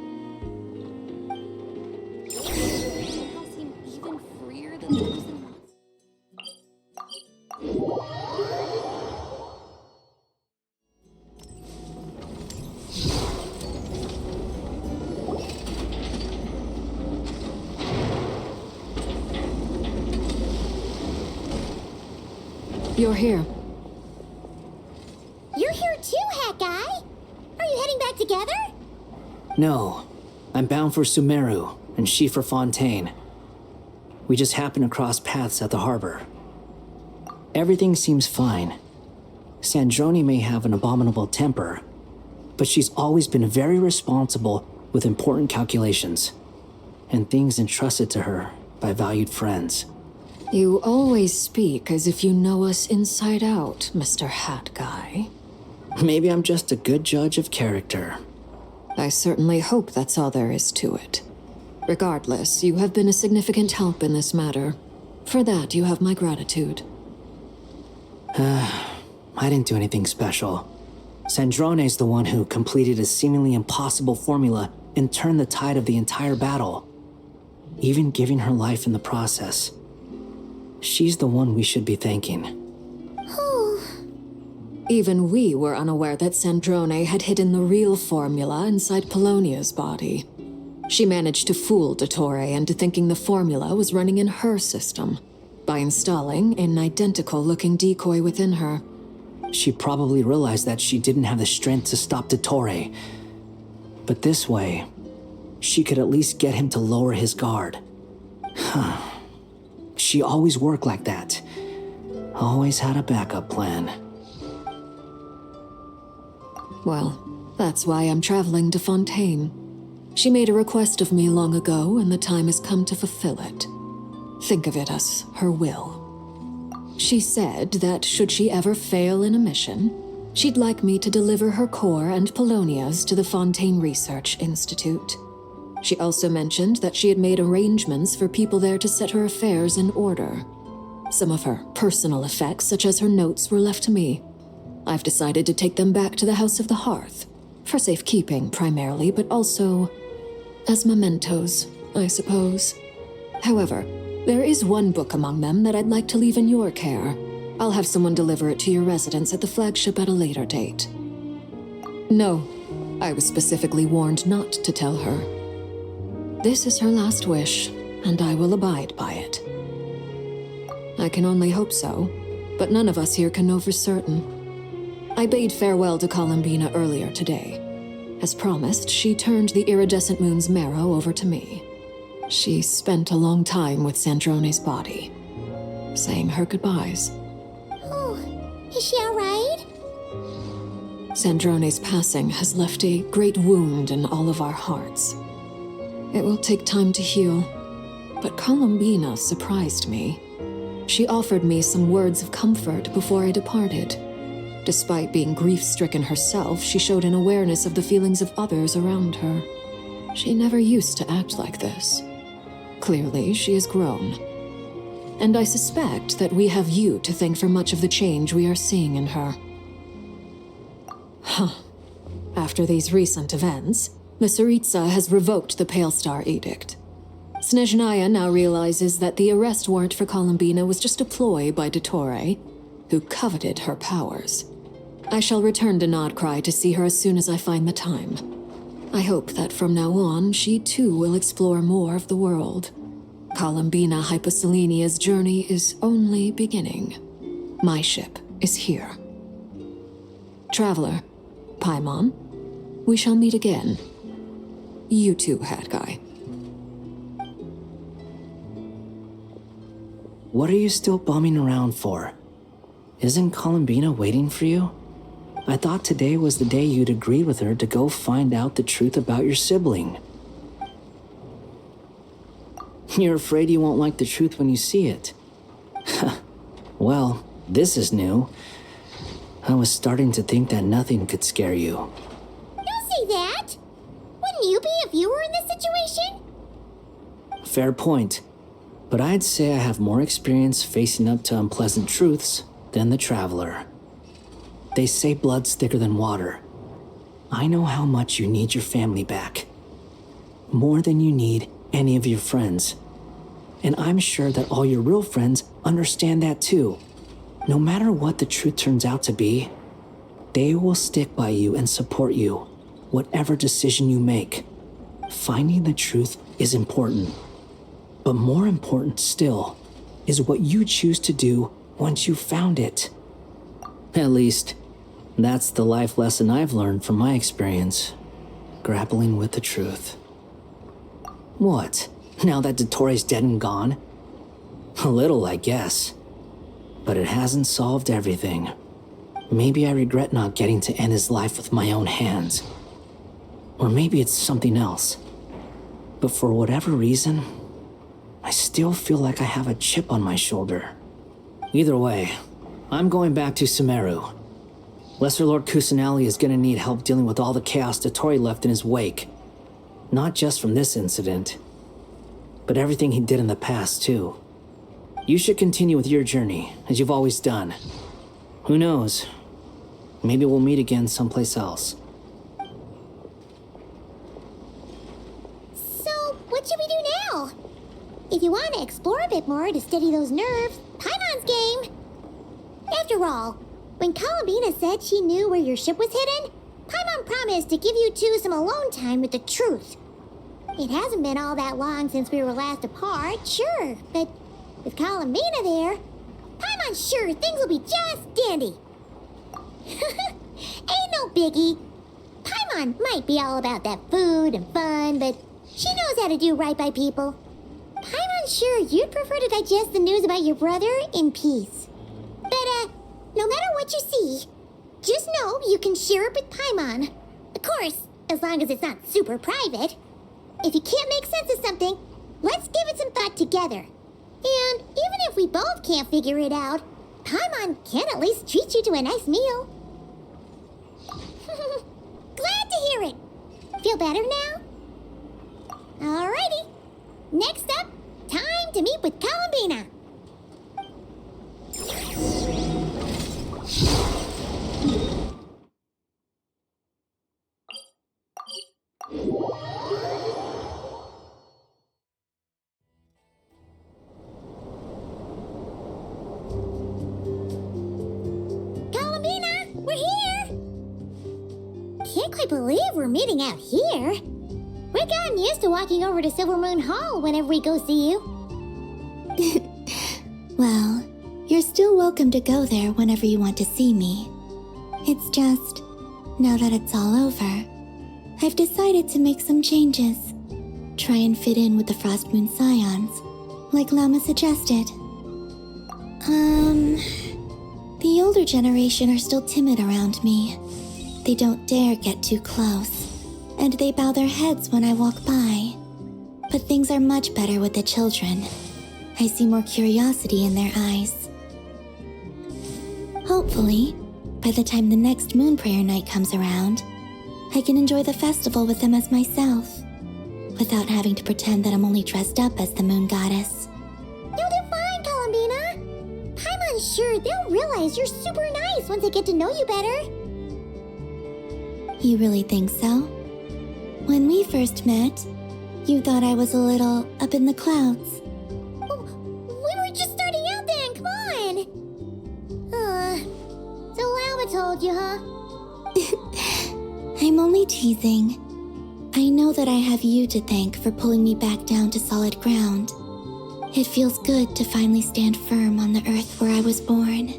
You're here. You're here too, Hat Guy. Are you heading back together? No, I'm bound for Sumeru, and she for Fontaine. We just happened to cross paths at the harbor. Everything seems fine. Sandrone may have an abominable temper, but she's always been very responsible with important calculations, and things entrusted to her by valued friends. You always speak as if you know us inside out, Mr. Hat Guy. Maybe I'm just a good judge of character. I certainly hope that's all there is to it. Regardless, you have been a significant help in this matter. For that, you have my gratitude. I didn't do anything special. Sandrone's the one who completed a seemingly impossible formula and turned the tide of the entire battle, even giving her life in the process. She's the one we should be thanking. Even we were unaware that Sandrone had hidden the real formula inside Polonia's body. She managed to fool Dottore into thinking the formula was running in her system by installing an identical-looking decoy within her. She probably realized that she didn't have the strength to stop Dottore. But this way, she could at least get him to lower his guard. She always worked like that. Always had a backup plan. Well, that's why I'm traveling to Fontaine. She made a request of me long ago, and the time has come to fulfill it. Think of it as her will. She said that should she ever fail in a mission, she'd like me to deliver her core and Polonia's to the Fontaine Research Institute. She also mentioned that she had made arrangements for people there to set her affairs in order. Some of her personal effects, such as her notes, were left to me. I've decided to take them back to the House of the Hearth, for safekeeping primarily, but also as mementos, I suppose. However, there is one book among them that I'd like to leave in your care. I'll have someone deliver it to your residence at the flagship at a later date. No, I was specifically warned not to tell her. This is her last wish, and I will abide by it. I can only hope so, but none of us here can know for certain. I bade farewell to Columbina earlier today. As promised, she turned the iridescent moon's marrow over to me. She spent a long time with Sandrone's body, saying her goodbyes. Oh, is she all right? Sandrone's passing has left a great wound in all of our hearts. It will take time to heal, but Columbina surprised me. She offered me some words of comfort before I departed. Despite being grief-stricken herself, she showed an awareness of the feelings of others around her. She never used to act like this. Clearly, she has grown. And I suspect that we have you to thank for much of the change we are seeing in her. After these recent events, the Tsaritsa has revoked the Pale Star Edict. Snezhnaya now realizes that the arrest warrant for Columbina was just a ploy by Dottore, who coveted her powers. I shall return to Nod-Krai to see her as soon as I find the time. I hope that from now on, she too will explore more of the world. Columbina Hyposelenia's journey is only beginning. My ship is here. Traveler, Paimon, we shall meet again. You too, Hat Guy. What are you still bumming around for? Isn't Columbina waiting for you? I thought today was the day you'd agreed with her to go find out the truth about your sibling. You're afraid you won't like the truth when you see it. Well, this is new. I was starting to think that nothing could scare you. Don't say that! Wouldn't you be if you were in this situation? Fair point. But I'd say I have more experience facing up to unpleasant truths then the Traveler. They say blood's thicker than water. I know how much you need your family back. More than you need any of your friends. And I'm sure that all your real friends understand that too. No matter what the truth turns out to be, they will stick by you and support you, whatever decision you make. Finding the truth is important. But more important still is what you choose to do once you've found it. At least, that's the life lesson I've learned from my experience, grappling with the truth. What? Now that Dottoro's dead and gone? A little, I guess. But it hasn't solved everything. Maybe I regret not getting to end his life with my own hands. Or maybe it's something else. But for whatever reason, I still feel like I have a chip on my shoulder. Either way, I'm going back to Sumeru. Lesser Lord Kusanali is gonna need help dealing with all the chaos Dottori left in his wake. Not just from this incident, but everything he did in the past, too. You should continue with your journey, as you've always done. Who knows? Maybe we'll meet again someplace else. So, what should we do now? If you want to explore a bit more to steady those nerves, Paimon's game! After all, when Columbina said she knew where your ship was hidden, Paimon promised to give you two some alone time with the truth. It hasn't been all that long since we were last apart, sure, but with Columbina there, Paimon's sure things will be just dandy. Ain't no biggie. Paimon might be all about that food and fun, but she knows how to do right by people. Paimon's sure you'd prefer to digest the news about your brother in peace. But, no matter what you see, just know you can share it with Paimon. Of course, as long as it's not super private. If you can't make sense of something, let's give it some thought together. And even if we both can't figure it out, Paimon can at least treat you to a nice meal. Glad to hear it. Feel better now? Alrighty. Next up, time to meet with Columbina. Columbina, we're here! Can't quite believe we're meeting out here. We've gotten used to walking over to Silver Moon Hall whenever we go see you. Well, you're still welcome to go there whenever you want to see me. It's just, now that it's all over, I've decided to make some changes. Try and fit in with the Frost Moon Scions, like Lama suggested. The older generation are still timid around me. They don't dare get too close, and they bow their heads when I walk by. But things are much better with the children. I see more curiosity in their eyes. Hopefully, by the time the next Moon Prayer Night comes around, I can enjoy the festival with them as myself, without having to pretend that I'm only dressed up as the Moon Goddess. You'll do fine, Columbina. Paimon's sure they'll realize you're super nice once they get to know you better. You really think so? When we first met, you thought I was a little up in the clouds. We were just starting out then, come on! So Lama told you, huh? I'm only teasing. I know that I have you to thank for pulling me back down to solid ground. It feels good to finally stand firm on the earth where I was born.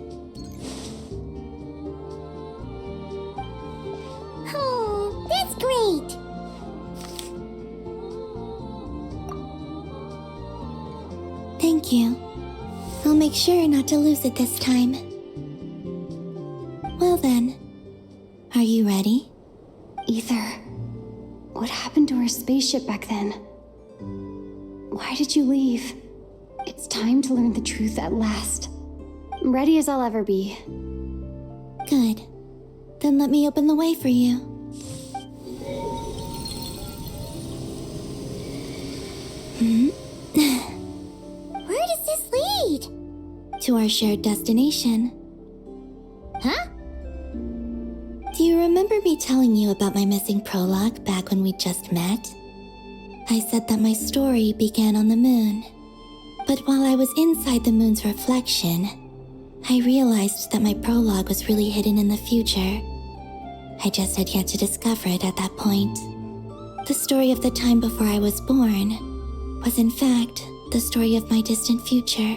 Oh, that's great! Thank you. I'll make sure not to lose it this time. Well then, are you ready? Ether, what happened to our spaceship back then? Why did you leave? It's time to learn the truth at last. I'm ready as I'll ever be. Good. Then let me open the way for you. Where does this lead? To our shared destination, Huh? Do you remember me telling you about my missing prologue back when we just met? I said that my story began on the moon. But while I was inside the moon's reflection, I realized that my prologue was really hidden in the future. I just had yet to discover it at that point. The story of the time before I was born was in fact the story of my distant future.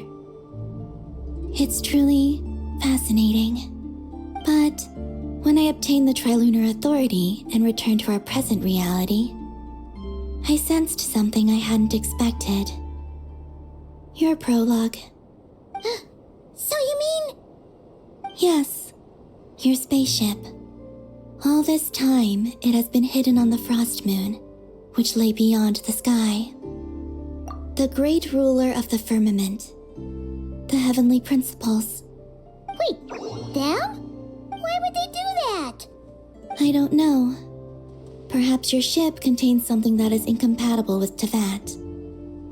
It's truly fascinating. But when I obtained the Trilunar Authority and returned to our present reality, I sensed something I hadn't expected. Your prologue. So you mean... Yes, your spaceship. All this time, it has been hidden on the Frost Moon, which lay beyond the sky. The great ruler of the firmament. The heavenly principles. Wait, them? Why would they do that? I don't know. Perhaps your ship contains something that is incompatible with Teyvat.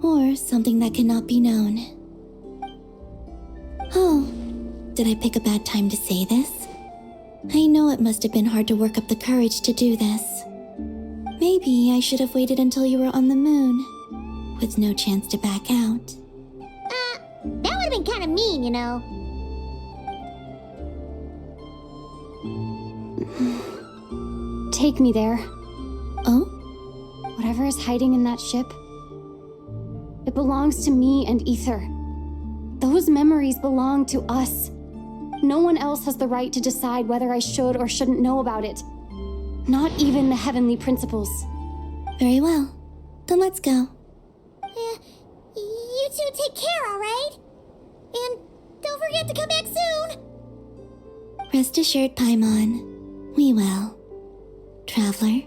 Or something that cannot be known. Oh, did I pick a bad time to say this? I know it must have been hard to work up the courage to do this. Maybe I should have waited until you were on the moon, with no chance to back out. That would have been kind of mean, you know. Take me there. Oh? Whatever is hiding in that ship, it belongs to me and Ether. Those memories belong to us. No one else has the right to decide whether I should or shouldn't know about it. Not even the heavenly principles. Very well. Then let's go. You two take care, alright? And don't forget to come back soon! Rest assured, Paimon. We will. Traveler,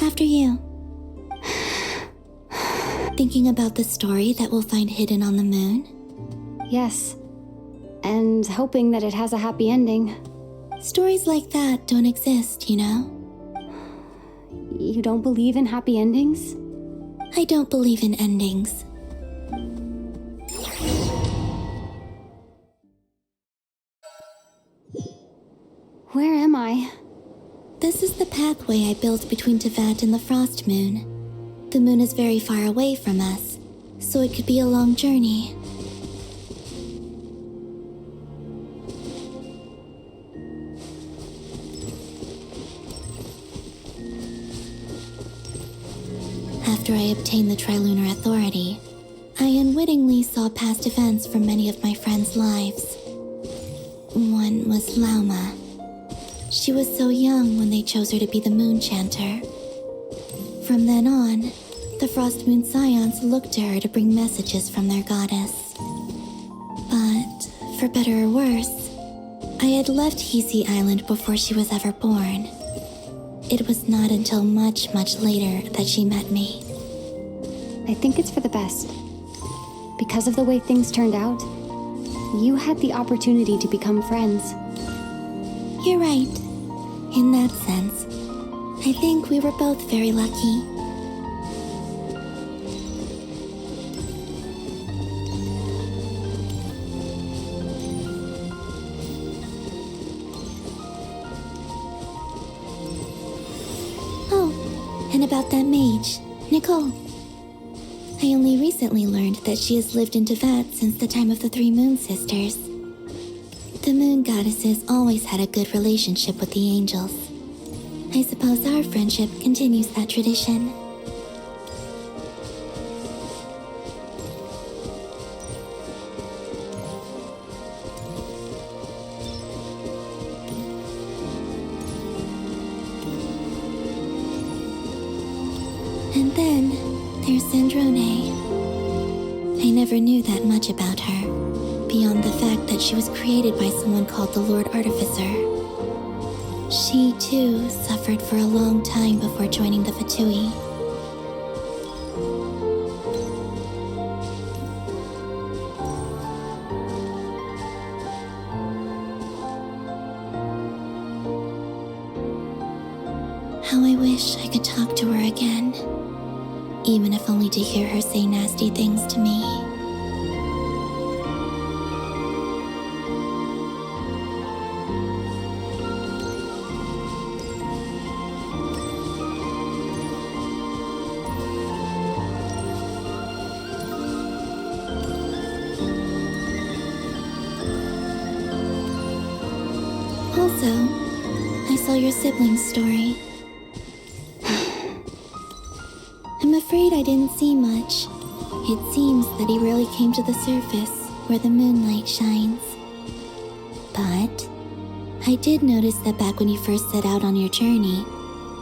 after you. Thinking about the story that we'll find hidden on the moon? Yes. And hoping that it has a happy ending. Stories like that don't exist, you know? You don't believe in happy endings? I don't believe in endings. Where am I? This is the pathway I built between Teyvat and the Frost Moon. The moon is very far away from us, so it could be a long journey. After I obtained the Trilunar Authority, I unwittingly saw past events from many of my friends' lives. One was Lauma. She was so young when they chose her to be the Moon Chanter. From then on, the Frost Moon Scions looked to her to bring messages from their goddess. But, for better or worse, I had left Hisi Island before she was ever born. It was not until much, much later that she met me. I think it's for the best. Because of the way things turned out, you had the opportunity to become friends. You're right. In that sense, I think we were both very lucky. Oh, and about that mage, Nicole. I only recently learned that she has lived in Teyvat since the time of the Three Moon Sisters. The Moon Goddesses always had a good relationship with the angels. I suppose our friendship continues that tradition. And then there's Sandrone. I never knew that much about her, beyond the fact that she was created by someone called the Lord Artificer. She, too, suffered for a long time before joining the VIII. How I wish I could talk to her again, even if only to hear her say nasty things to me. So, I saw your sibling's story. I'm afraid I didn't see much. It seems that he rarely came to the surface where the moonlight shines. But I did notice that back when you first set out on your journey,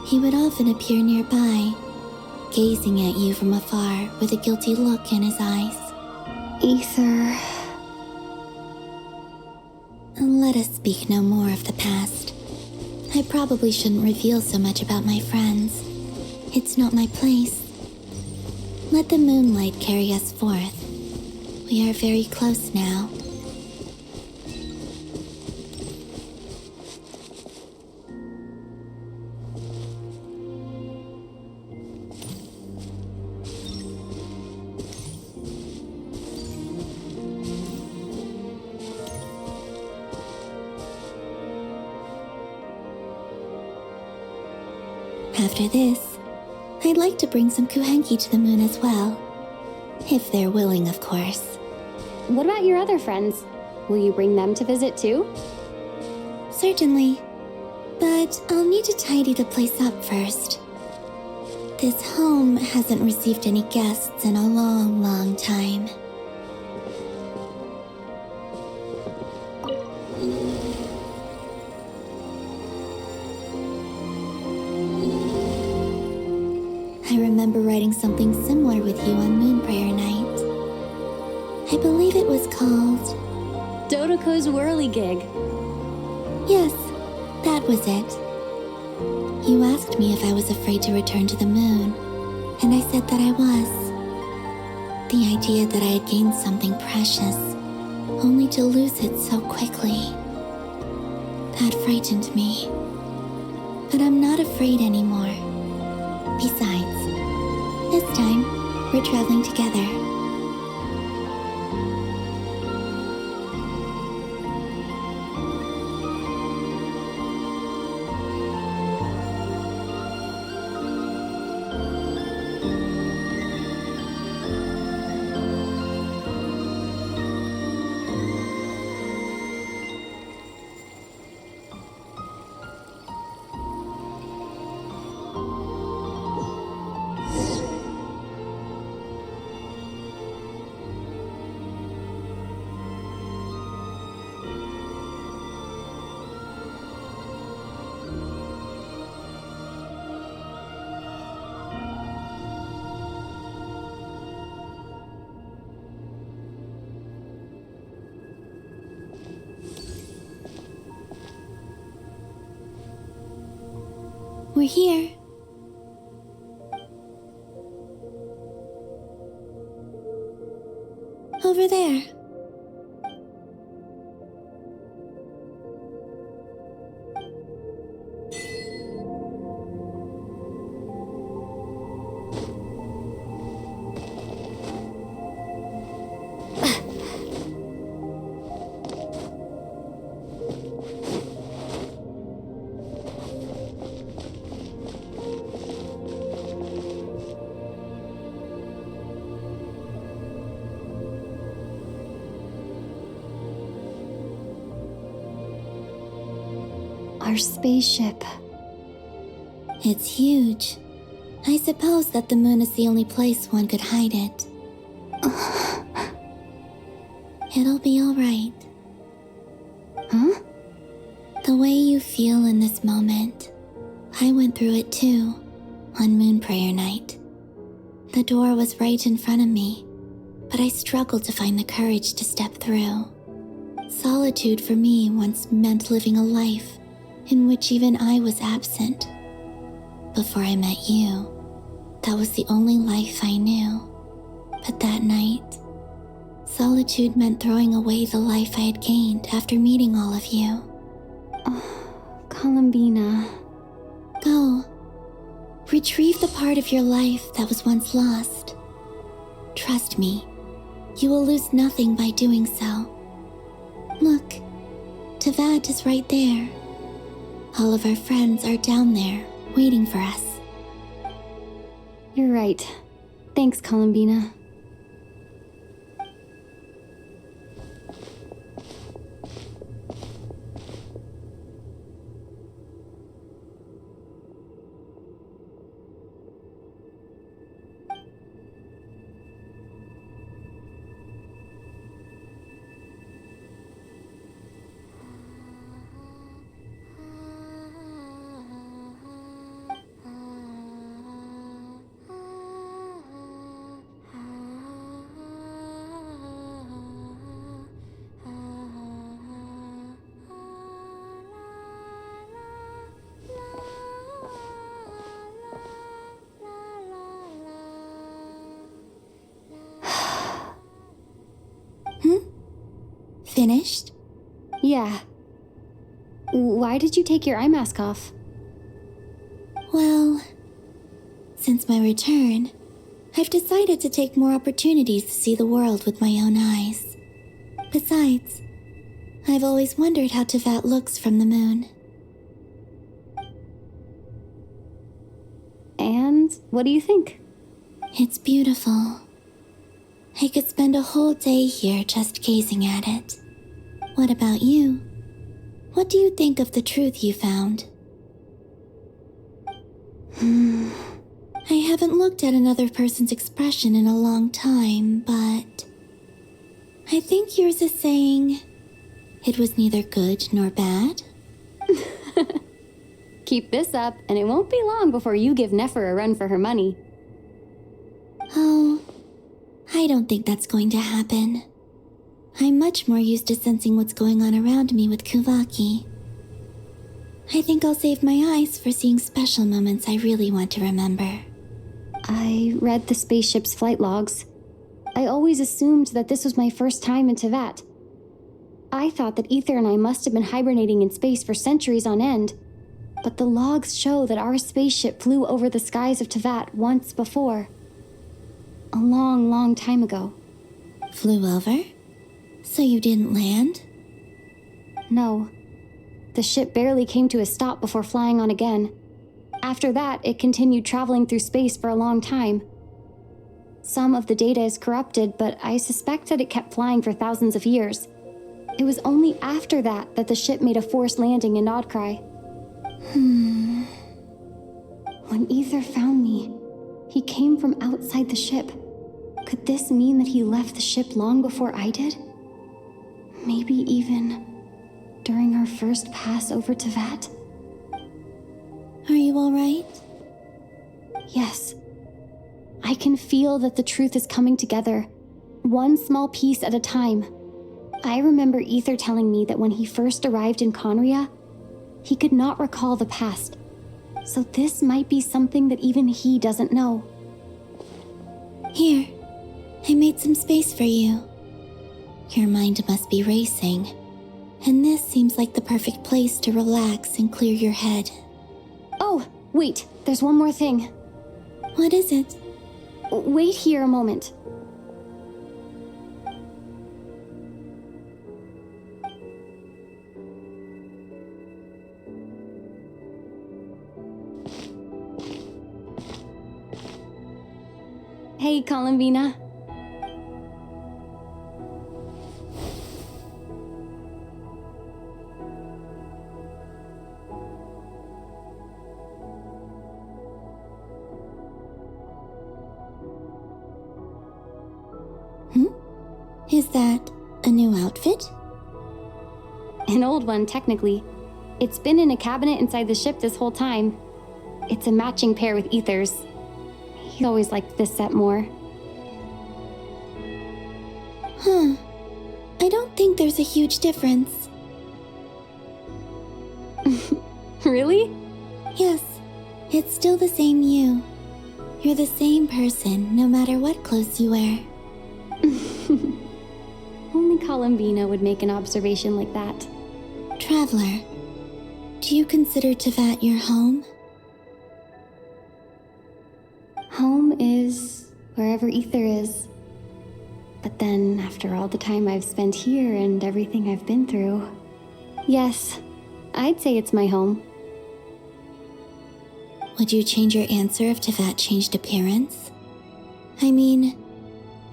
he would often appear nearby, gazing at you from afar with a guilty look in his eyes. Ether. Let us speak no more of the past. I probably shouldn't reveal so much about my friends. It's not my place. Let the moonlight carry us forth. We are very close now. After this, I'd like to bring some kuhenki to the moon as well. If they're willing, of course. What about your other friends? Will you bring them to visit too? Certainly. But I'll need to tidy the place up first. This home hasn't received any guests in a long, long time. I remember writing something similar with you on Moon Prayer Night. I believe it was called... Dodoko's Whirligig. Yes, that was it. You asked me if I was afraid to return to the moon, and I said that I was. The idea that I had gained something precious, only to lose it so quickly. That frightened me. But I'm not afraid anymore. Besides, this time, we're traveling together. We're here. Over there. Our spaceship. It's huge. I suppose that the moon is the only place one could hide it. It'll be all right. Huh? The way you feel in this moment, I went through it too, on Moon Prayer Night. The door was right in front of me, but I struggled to find the courage to step through. Solitude for me once meant living a life in which even I was absent. Before I met you, that was the only life I knew. But that night, solitude meant throwing away the life I had gained after meeting all of you. Oh, Columbina. Go. Retrieve the part of your life that was once lost. Trust me, you will lose nothing by doing so. Look, Tavad is right there. All of our friends are down there, waiting for us. You're right. Thanks, Columbina. Finished? Yeah. Why did you take your eye mask off? Well, since my return, I've decided to take more opportunities to see the world with my own eyes. Besides, I've always wondered how Teyvat looks from the moon. And what do you think? It's beautiful. I could spend a whole day here just gazing at it. What about you? What do you think of the truth you found? I haven't looked at another person's expression in a long time, but I think yours is saying it was neither good nor bad. Keep this up, and it won't be long before you give Nefer a run for her money. Oh, I don't think that's going to happen. I'm much more used to sensing what's going on around me with Kuvaki. I think I'll save my eyes for seeing special moments I really want to remember. I read the spaceship's flight logs. I always assumed that this was my first time in Teyvat. I thought that Ether and I must have been hibernating in space for centuries on end, but the logs show that our spaceship flew over the skies of Teyvat once before. A long, long time ago. Flew over? So you didn't land? No. The ship barely came to a stop before flying on again. After that, it continued traveling through space for a long time. Some of the data is corrupted, but I suspect that it kept flying for thousands of years. It was only after that that the ship made a forced landing in Nod-Krai. When Ether found me, he came from outside the ship. Could this mean that he left the ship long before I did? Maybe even during our first pass over Teyvat? Are you all right? Yes. I can feel that the truth is coming together, one small piece at a time. I remember Ether telling me that when he first arrived in Conria, he could not recall the past. So this might be something that even he doesn't know. Here, I made some space for you. Your mind must be racing, and this seems like the perfect place to relax and clear your head. Oh, wait, there's one more thing. What is it? Wait here a moment. Hey, Columbina. Is that a new outfit? An old one, technically. It's been in a cabinet inside the ship this whole time. It's a matching pair with Ether's. He always liked this set more. I don't think there's a huge difference. Really? Yes, it's still the same you. You're the same person, no matter what clothes you wear. Only Columbina would make an observation like that. Traveler, do you consider Teyvat your home? Home is wherever Ether is. But then, after all the time I've spent here and everything I've been through, yes, I'd say it's my home. Would you change your answer if Teyvat changed appearance? I mean,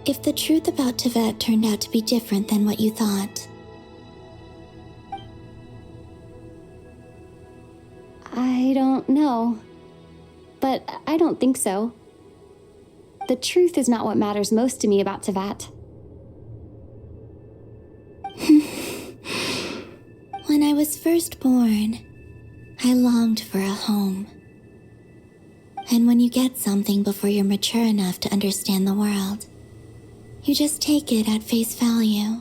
if the truth about Teyvat turned out to be different than what you thought. I don't know. But I don't think so. The truth is not what matters most to me about Teyvat. When I was first born, I longed for a home. And when you get something before you're mature enough to understand the world, you just take it at face value.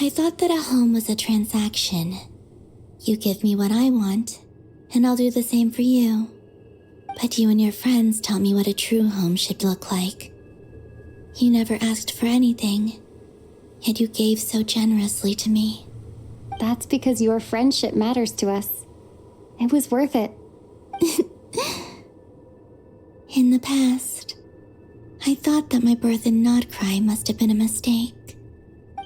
I thought that a home was a transaction. You give me what I want, and I'll do the same for you. But you and your friends taught me what a true home should look like. You never asked for anything. yet you gave so generously to me. That's because your friendship matters to us. It was worth it. In the past, I thought that my birth in Nod-Krai must have been a mistake.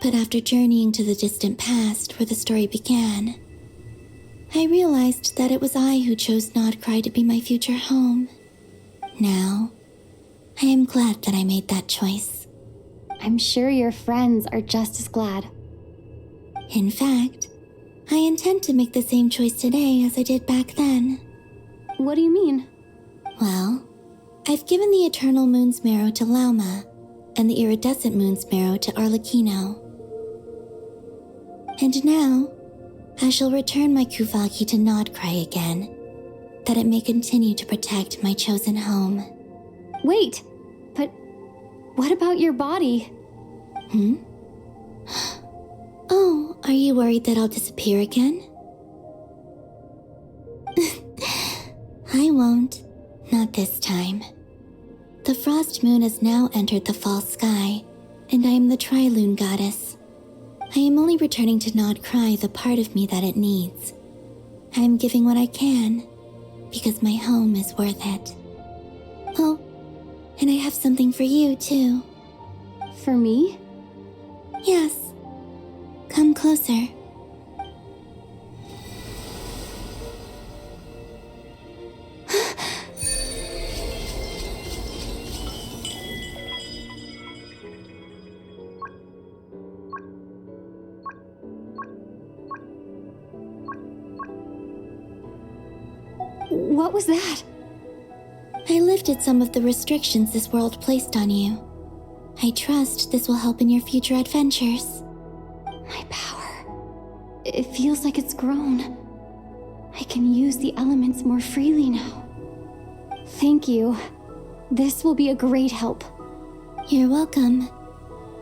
But after journeying to the distant past where the story began, I realized that it was I who chose Nod-Krai to be my future home. Now, I am glad that I made that choice. I'm sure your friends are just as glad. In fact, I intend to make the same choice today as I did back then. What do you mean? Well, I've given the Eternal Moon's Marrow to Lauma, and the Iridescent Moon's Marrow to Arlecchino. And now, I shall return my Kuvagi to Nod-Krai again, that it may continue to protect my chosen home. Wait, but what about your body? Oh, are you worried that I'll disappear again? I won't. Not this time. The Frost Moon has now entered the fall sky, and I am the Trilune goddess. I am only returning to Nod-Krai the part of me that it needs. I am giving what I can, because my home is worth it. Oh, and I have something for you, too. For me? Yes. Come closer. What was that? I lifted some of the restrictions this world placed on you. I trust this will help in your future adventures. My power. It feels like it's grown. I can use the elements more freely now. Thank you. This will be a great help. You're welcome.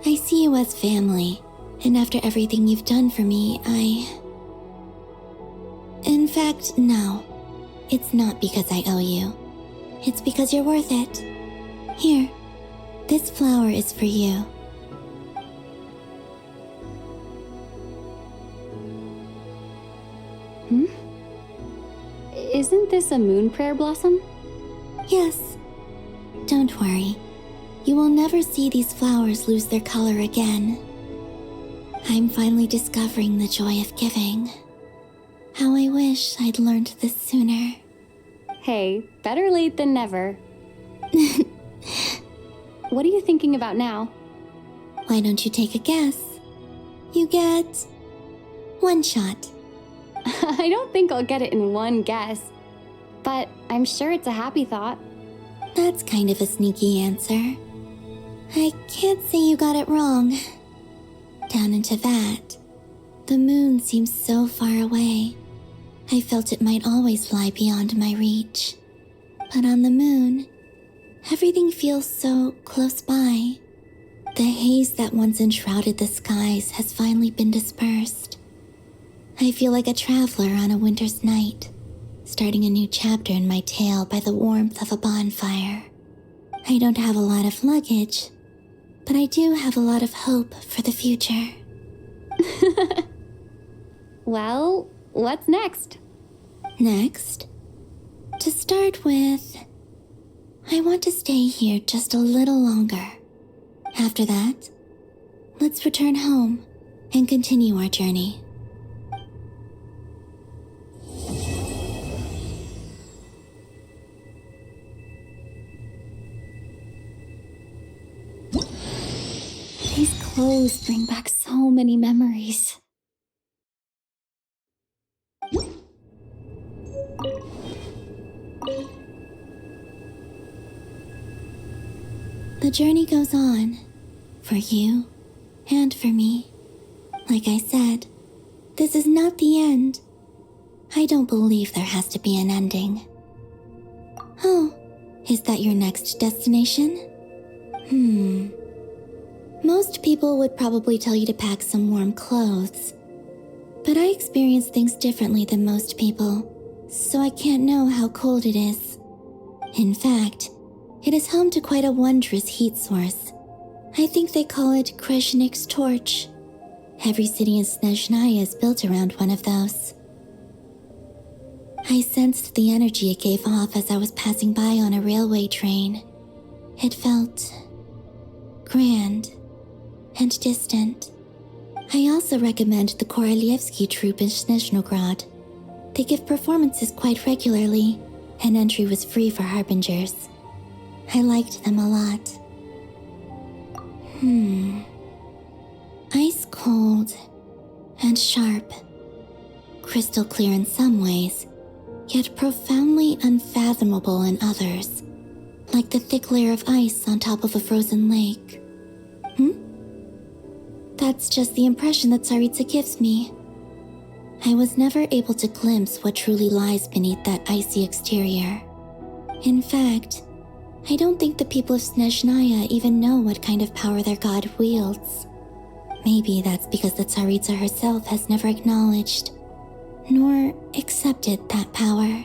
I see you as family, and after everything you've done for me, In fact, no. It's not because I owe you. It's because you're worth it. Here, this flower is for you. Isn't this a moon prayer blossom? Yes. Don't worry. You will never see these flowers lose their color again. I'm finally discovering the joy of giving. How I wish I'd learned this sooner. Hey, better late than never. What are you thinking about now? Why don't you take a guess? You get 1 shot. I don't think I'll get it in one guess, but I'm sure it's a happy thought. That's kind of a sneaky answer. I can't say you got it wrong. Down into that, the moon seems so far away. I felt it might always lie beyond my reach. But on the moon, everything feels so close by. The haze that once enshrouded the skies has finally been dispersed. I feel like a traveler on a winter's night, starting a new chapter in my tale by the warmth of a bonfire. I don't have a lot of luggage, but I do have a lot of hope for the future. Well, what's next? Next, to start with, I want to stay here just a little longer. After that, let's return home and continue our journey. These clothes bring back so many memories. The journey goes on, for you and for me. Like I said, this is not the end. I don't believe there has to be an ending. Oh, is that your next destination? Most people would probably tell you to pack some warm clothes. But I experience things differently than most people, so I can't know how cold it is. In fact, it is home to quite a wondrous heat source. I think they call it Kreshnik's torch. Every city in Snezhnaya is built around one of those. I sensed the energy it gave off as I was passing by on a railway train. It felt grand and distant. I also recommend the Korolievsky troupe in Snezhnograd. They give performances quite regularly, and entry was free for harbingers. I liked them a lot. Ice cold and sharp. Crystal clear in some ways, yet profoundly unfathomable in others. Like the thick layer of ice on top of a frozen lake. That's just the impression that Tsaritsa gives me. I was never able to glimpse what truly lies beneath that icy exterior. In fact, I don't think the people of Snezhnaya even know what kind of power their god wields. Maybe that's because the Tsaritsa herself has never acknowledged, nor accepted that power.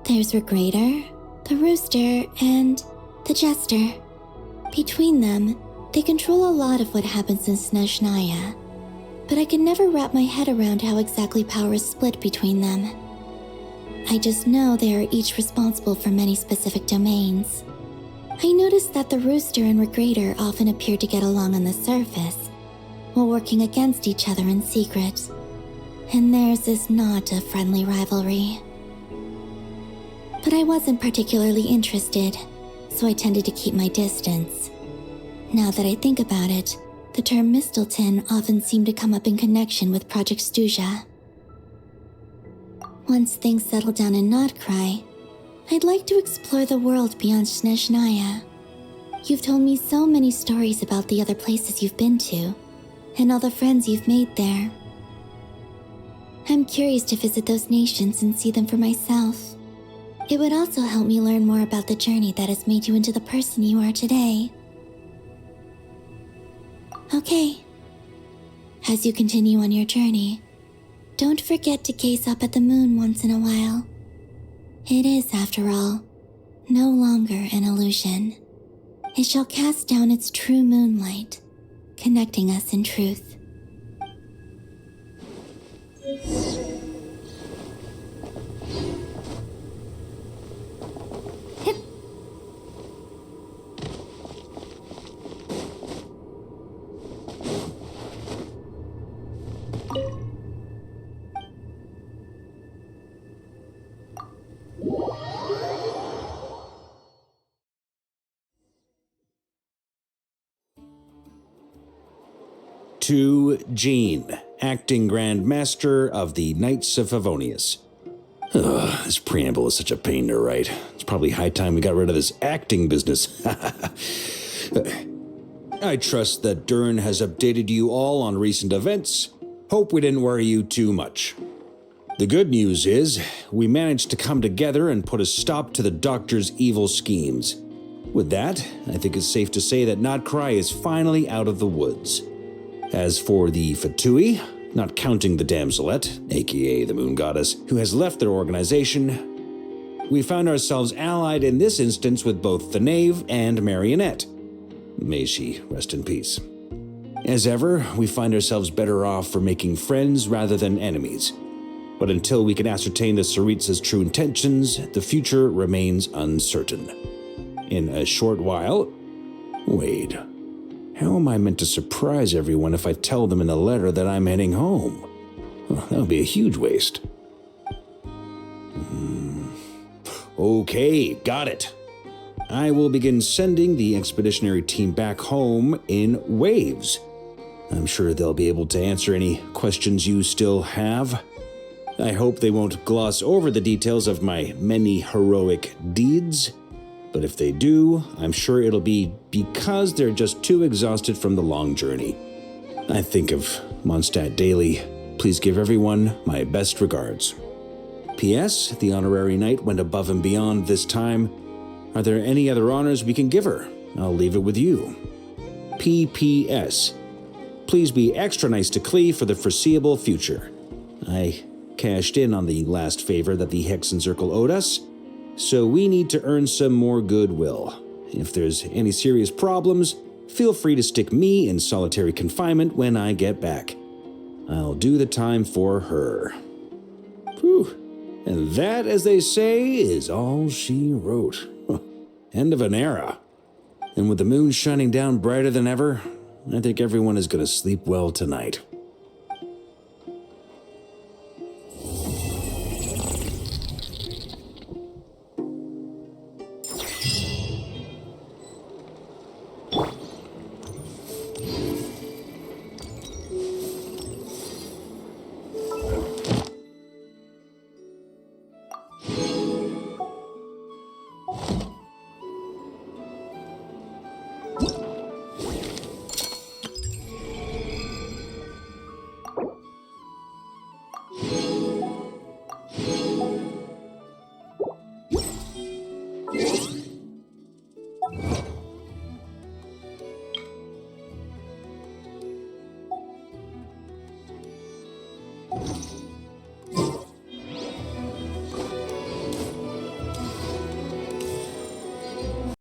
There's Regrator, the Rooster, and the Jester. Between them, they control a lot of what happens in Snezhnaya, but I can never wrap my head around how exactly power is split between them. I just know they are each responsible for many specific domains. I noticed that the Rooster and Regrator often appear to get along on the surface, while working against each other in secret, and theirs is not a friendly rivalry. But I wasn't particularly interested, so I tended to keep my distance. Now that I think about it, the term Mistelton often seemed to come up in connection with Project Stuja. Once things settle down in Nod-Krai, I'd like to explore the world beyond Snezhnaya. You've told me so many stories about the other places you've been to, and all the friends you've made there. I'm curious to visit those nations and see them for myself. It would also help me learn more about the journey that has made you into the person you are today. Okay. As you continue on your journey, don't forget to gaze up at the moon once in a while. It is, after all, no longer an illusion. It shall cast down its true moonlight, connecting us in truth. To Jean, acting Grand Master of the Knights of Favonius. Ugh, this preamble is such a pain to write. It's probably high time we got rid of this acting business. I trust that Dern has updated you all on recent events. Hope we didn't worry you too much. The good news is, we managed to come together and put a stop to the Doctor's evil schemes. With that, I think it's safe to say that Nod-Krai is finally out of the woods. As for the Fatui, not counting the Damselette, aka the Moon Goddess, who has left their organization, we found ourselves allied in this instance with both the Knave and Marionette. May she rest in peace. As ever, we find ourselves better off for making friends rather than enemies. But until we can ascertain the Tsaritsa's true intentions, the future remains uncertain. In a short while... Wait... How am I meant to surprise everyone if I tell them in a letter that I'm heading home? Well, that would be a huge waste. Okay, got it. I will begin sending the expeditionary team back home in waves. I'm sure they'll be able to answer any questions you still have. I hope they won't gloss over the details of my many heroic deeds. But if they do, I'm sure it'll be because they're just too exhausted from the long journey. I think of Mondstadt daily. Please give everyone my best regards. P.S. The honorary knight went above and beyond this time. Are there any other honors we can give her? I'll leave it with you. P.P.S. Please be extra nice to Klee for the foreseeable future. I cashed in on the last favor that the Hexen Circle owed us, so we need to earn some more goodwill. If there's any serious problems, feel free to stick me in solitary confinement when I get back. I'll do the time for her. Whew. And that, as they say, is all she wrote. End of an era. And with the moon shining down brighter than ever, I think everyone is going to sleep well tonight.